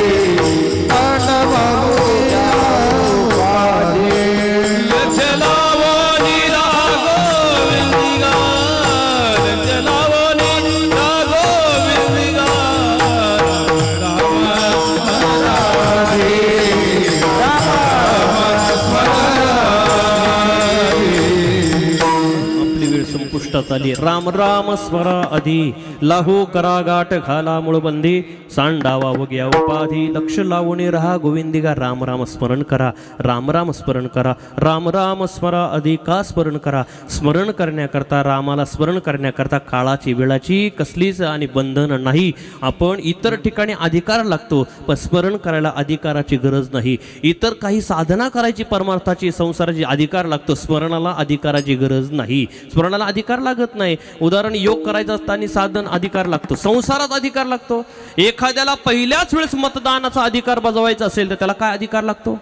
लक्षात आली. राम राम स्मरा आधी, लाहो करा गाठ घाला मुळबंदी, सांडावा वग्या उपाधी, लक्ष लावून राहा गोविंदिगा. राम राम स्मरण करा, राम राम स्मरण करा, राम राम स्मरा आधी. का स्मरण करा? स्मरण करण्याकरता, रामाला स्मरण करण्याकरता काळाची वेळाची कसलीच आणि बंधन नाही. आपण इतर ठिकाणी अधिकार लागतो, पण स्मरण करायला अधिकाराची गरज नाही. इतर काही साधना करायची परमार्थाची संसाराची अधिकार लागतो, स्मरणाला अधिकाराची गरज नाही. स्मरणाला अधिकार लागत नाही. उदाहरण योग करायचं असताना साधन अधिकार लागतो, संसारात अधिकार लागतो. एखाद्याला पहिल्याच वेळेस मतदानाचा अधिकार बजावायचा असेल तर त्याला काय अधिकार लागतो?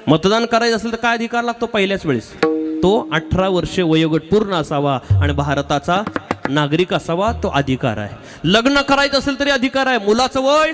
मतदान करायचं असेल तर काय अधिकार लागतो? पहिल्याच वेळेस तो 18 वर्षे वयोगट पूर्ण असावा आणि भारताचा नागरिक असावा, तो अधिकार आहे. लग्न करायचं असेल तरी अधिकार आहे. मुलाचं वय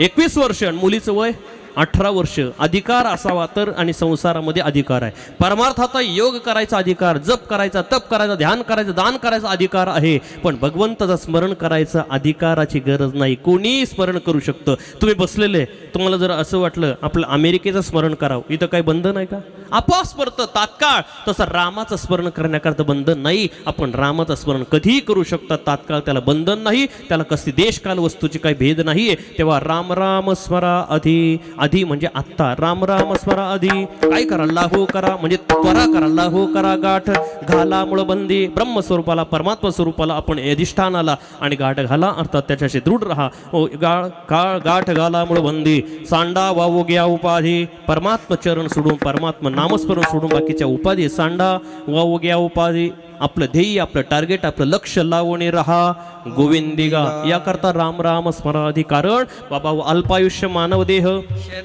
21 वर्ष आणि मुलीचं वय 18 वर्ष अधिकार असावा तर, आणि संसारामध्ये अधिकार आहे. परमार्थाचा योग करायचा अधिकार, जप करायचा, तप करायचा, ध्यान करायचं, दान करायचा अधिकार आहे. पण भगवंताचं स्मरण करायचं अधिकाराची गरज नाही. कोणी स्मरण करू शकतं. तुम्ही बसलेले, तुम्हाला जर असं वाटलं आपलं अमेरिकेचं स्मरण करावं, इथं काही बंधन आहे का? आपोआप स्मरतं तात्काळ. तसं रामाचं स्मरण करण्याकरता बंधन नाही. आपण रामाचं स्मरण कधीही करू शकता तात्काळ, त्याला बंधन नाही. त्याला कसली देशकाल वस्तूची काही भेद नाही. तेव्हा राम राम स्मरा आधी, आधी म्हणजे आत्ता. राम राम स्मरा आधी. काय करा? लाहो करा म्हणजे त्वरा करा. लाहो करा गाठ घाला मुळबंदी. ब्रह्मस्वरूपाला, परमात्मा स्वरूपाला आपण अधिष्ठानाला आणि गाठ घाला, अर्थात त्याच्याशी दृढ राहा. गाठ घाला मुळबंदी, सांडा वावो घ्या उपाधी. परमात्मा चरण सोडून, परमात्मा नामस्मरण सोडून बाकीच्या उपाधी सांडा वावो घ्या उपाधी. आपलं ध्येय, आपलं टार्गेट, आपलं लक्ष लावून राहा गोविंदिगा. याकरता राम राम स्मराधी. कारण बाबा अल्पायुष्य मानव देह,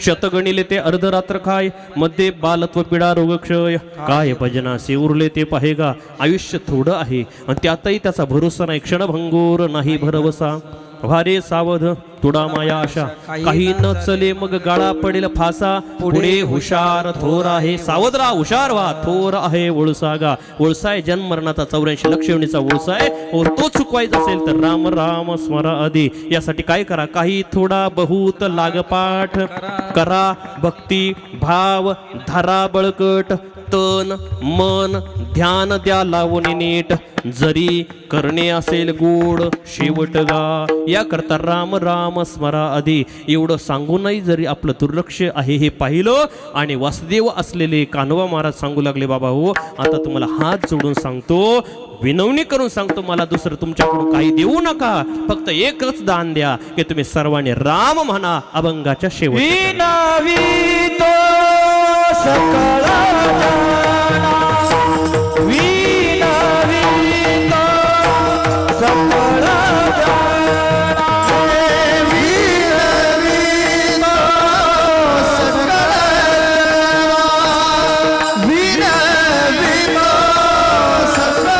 शतगणिले ते अर्धरात्र काय, मध्ये बालत्व पीडा रोगक्षय, काय भजनासे उरले ते पाहेगा. आयुष्य थोडं आहे आणि त्यातही त्याचा भरोसा नाही, क्षणभंगूर नाही भरवसा. भारे सावध तुडा माया आशा, काही न चले मग गाळा पडेल फासा. पुढे हुशार थोर आहे, सावध राहा, हुशार व्हा, थोर आहे वळसागा. वळसाय जन्म मरणाचा 84 लक्ष योनीचा वळसाय. और तो चुकवायचा असेल तर राम राम स्मरा आधी. यासाठी काय करा? काही थोडा बहुत लागपाठ करा. भक्ती भाव धारा बळकट, तन मन ध्यान द्या लावून नीट. जरी करणे असेल गोड शेवट गा. याकरता राम राम स्मरा आधी. एवढं सांगूनही जरी आपलं दुर्लक्ष आहे हे पाहिलं आणि वासुदेव असलेले कान्होबा महाराज सांगू लागले, बाबा हो आता तुम्हाला हात जोडून सांगतो, विनवणी करून सांगतो, मला दुसरं तुमच्याकडून काही देऊ नका, फक्त एकच दान द्या की तुम्ही सर्वांनी राम म्हणा अभंगाच्या शेवट.
विनवितो सकळ जना, विनवितो सकळ जना, विनवितो सकळ जना, विनवितो सकळ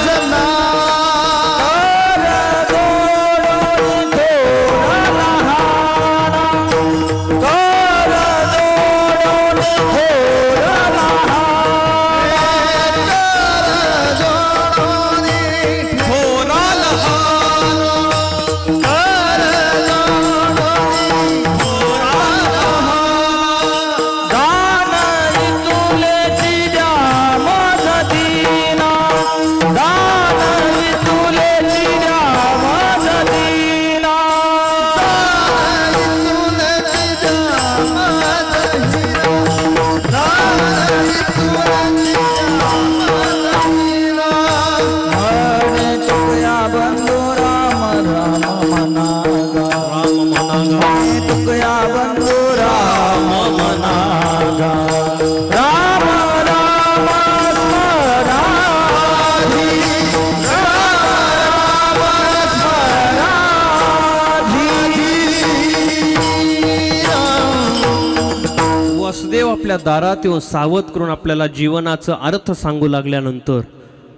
जना.
वासुदेव आपल्या दारात येऊन सावध करून आपल्याला जीवनाचा अर्थ सांगू लागल्यानंतर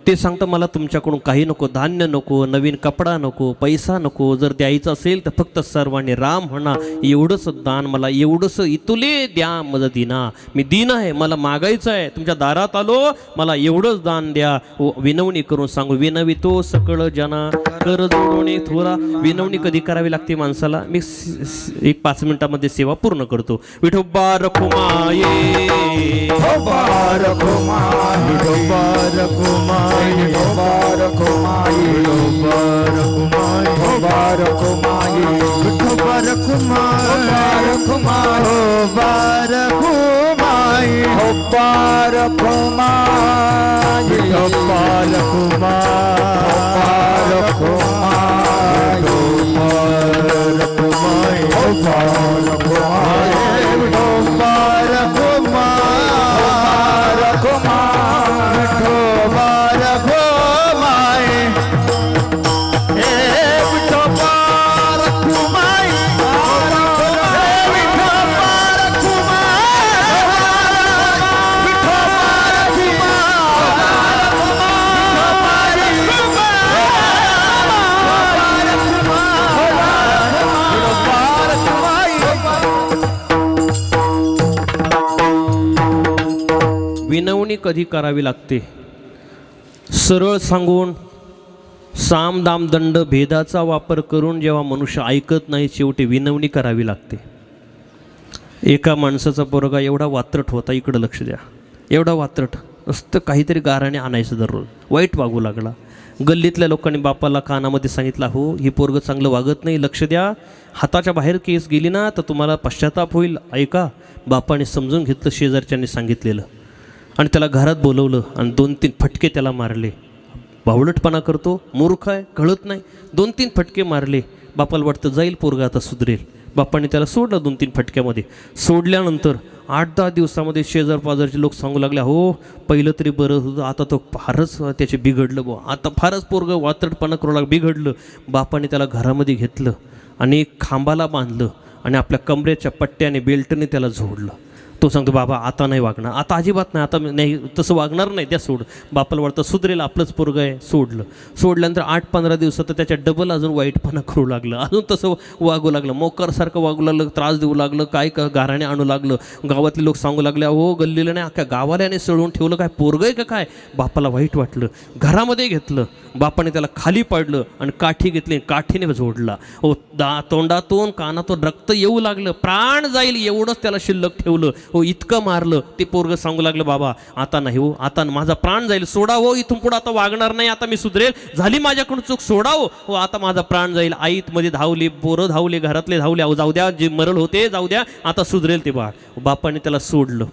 ते सांगतं, मला तुमच्याकडून काही नको, धान्य नको, नवीन कपडा नको, पैसा नको. जर द्यायचं असेल तर फक्त सर्वांनी राम म्हणा. एवढंच दान मला, एवढंच इतुले द्या मज दिना. मी दीन आहे, मला मागायचं आहे, तुमच्या दारात आलो, मला एवढंच दान द्या. विनवणी करून सांगू. विनवितो सकळ जना, कर जोडणे थोरा. विनवणी कधी करावी लागते माणसाला? मी एक 5 मिनिटामध्ये सेवा पूर्ण करतो. विठोबा रखुमाये,
विठोबा रखुमाये, विठोबा रखुमाये. मुबारक माई मुबारक माई मुबारक माई मुबारक माई मुबारक माई मुबारक माई मुबारक माई मुबारक माई मुबारक माई
विनवणी कधी करावी लागते? सरळ सांगून साम दाम दंड भेदाचा वापर करून जेव्हा मनुष्य ऐकत नाही शेवटी विनवणी करावी लागते. एका माणसाचा पोरगा एवढा वात्रट होता, इकडं लक्ष द्या, एवढा वात्रट नुसतं काहीतरी गाराने आणायचं दररोज, वाईट वागू लागला. गल्लीतल्या लोकांनी बापाला कानामध्ये सांगितलं, हो ही पोरगं चांगलं वागत नाही, लक्ष द्या, हाताच्या बाहेर केस गेली ना तर तुम्हाला पश्चाताप होईल, ऐका. बापाने समजून घेतलं शेजारच्यांनी सांगितलेलं आणि त्याला घरात बोलवलं आणि 2-3 फटके त्याला मारले. बावळटपणा करतो, मूर्ख आहे, कळत नाही, 2-3 फटके मारले. बापाला वाटतं जाईल पोरगा आता सुधरेल. बापाने त्याला सोडलं 2-3 फटक्यामध्ये. सोडल्यानंतर 8-10 दिवसामध्ये शेजार पाजारचे लोक सांगू लागले, हो पहिलं तरी बरं होतं, आता तो फारच त्याचे बिघडलं बुवा, आता फारच पोरगं वात्रटपणा करू लागलं, बिघडलं. बापाने त्याला घरामध्ये घेतलं आणि खांबाला बांधलं आणि आपल्या कमरेच्या पट्ट्याने बेल्टने त्याला झोडलं. तो सांगतो, बाबा आता नाही वागणार, आता अजिबात नाही, आता नाही तसं वागणार नाही, त्या सोड. बापाला वाटतं सुधरेल आपलंच पोरगं आहे, सोडलं. सोडल्यानंतर 8-15 दिवसात तर त्याच्या डबल अजून वाईटपणा करू लागलं, अजून तसं वागू लागलं, मोकारसारखं वागू लागलं, त्रास देऊ लागलं, काय गाराने आणू लागलं. गावातले लोक सांगू लागले, हो गल्लीला नाही अख्ख्या गावाल्याने सळून ठेवलं, काय पोरगं आहे का काय. बापाला वाईट वाटलं, घरामध्ये घेतलं. बापाने त्याला खाली पाडलं आणि काठी घेतली, काठीने झोडला. हो तोंडातून कानातून रक्त येऊ लागलं, प्राण जाईल एवढंच त्याला शिल्लक ठेवलं. हो इतकं मारलं. ते पोरगं सांगू लागलं, बाबा आता नाही हो, आता माझा प्राण जाईल, सोडा हो, इथून पुढं आता वागणार नाही, आता मी सुधरेल, झाली माझ्याकडून चूक, सोडा हो, आता माझा प्राण जाईल. आईत मध्ये धावली, पोरं धावले, घरातले धावले, अहो जाऊ द्या, जे मरल होते जाऊ द्या, आता सुधरेल ते बाळ. बापाने त्याला सोडलं.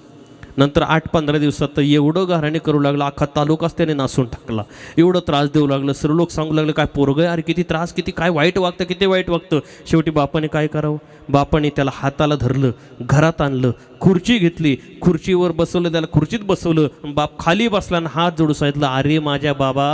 नंतर 8-15 दिवसात तर एवढं घराणे करू लागलं, अख्खा तालुकाच त्याने नासून टाकला, एवढं त्रास देऊ लागलं. सर्व लोक सांगू लागले, काय पोरगं अरे किती त्रास, किती काय वाईट वागतं, किती वाईट वागतं. शेवटी बापाने काय करावं, बापाने त्याला हाताला धरलं, घरात आणलं, खुर्ची घेतली, खुर्चीवर बसवलं, त्याला खुर्चीत बसवलं. बाप खाली बसला आणि हात जोडून सांगितलं, अरे माझ्या बाबा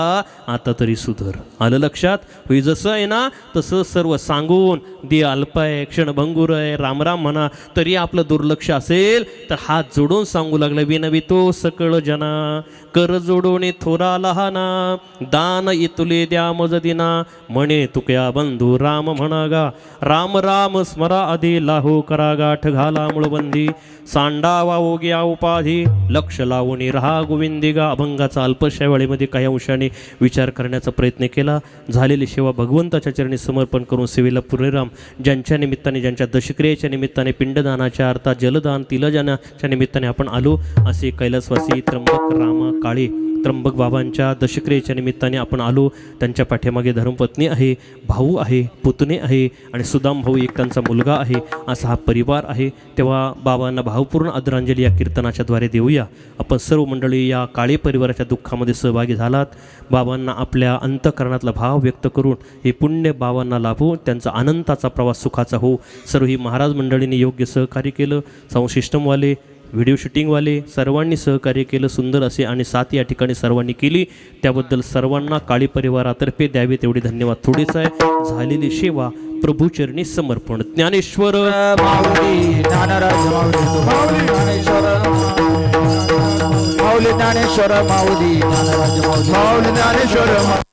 आता तरी सुधर. आलं लक्षात? होई जसं आहे ना तसं सर्व सांगून दे अल्प आहे, क्षणभंगूर आहे, रामराम म्हणा, तरी आपलं दुर्लक्ष असेल तर हात जोडून सांगू लागलं, विनवितो सकळ जना, कर जोडोने थोरा लहाना, दान इतुले द्या मजदिना, म्हणे तुक्या बंधू राम म्हणा गा, राम राम स्मरा आधी लाहो करा गाठ घाला मुळबंदी, सांडावा ओग्या उपाधी, लक्ष लावून राहा गोविंदिगा. अभंगाचा अल्पशा वेळेमध्ये काही अंशाने विचार करण्याचा प्रयत्न केला. झालेली सेवा भगवंताच्या चरणी समर्पण करून सेवेला पुरेराम. ज्यांच्या निमित्ताने, ज्यांच्या दशक्रियेच्या निमित्ताने, पिंडदानाच्या अर्थात जलदान तिलदानाच्या निमित्ताने आपण आलो, असे कैलासवासी त्र्यंबक रामा काळे त्र्यंबक बाबांच्या दशक्रियेच्या निमित्ताने आपण आलो. त्यांच्या पाठीमागे धर्मपत्नी आहे, भाऊ आहे, पुतणे आहे आणि सुदाम भाऊ एक त्यांचा मुलगा आहे, असा हा परिवार आहे. तेव्हा बाबांना भावपूर्ण आदरांजली या कीर्तनाच्या द्वारे देऊया. आपण सर्व मंडळी या काळे परिवाराच्या दुःखामध्ये सहभागी झालात. बाबांना आपल्या अंतःकरणातला भाव व्यक्त करून हे पुण्य बाबांना लाभो, त्यांचा अनंताचा प्रवास सुखाचा हो. सर्व ही महाराज मंडळींनी योग्य सहकार्य केलं. साऊंड सिस्टमवाले, व्हिडिओ शूटिंगवाले सर्वांनी सहकार्य केलं सुंदर असे, आणि साथ या ठिकाणी सर्वांनी केली. त्याबद्दल सर्वांना काळी परिवारातर्फे द्यावे तेवढे धन्यवाद. थोडेच आहे. झालेली सेवा प्रभूचरणी समर्पण. ज्ञानेश्वर
माऊली ज्ञानराज माऊली ज्ञानेश्वर माऊली ज्ञानेश्वर माऊली ज्ञानराज माऊली ज्ञानेश्वर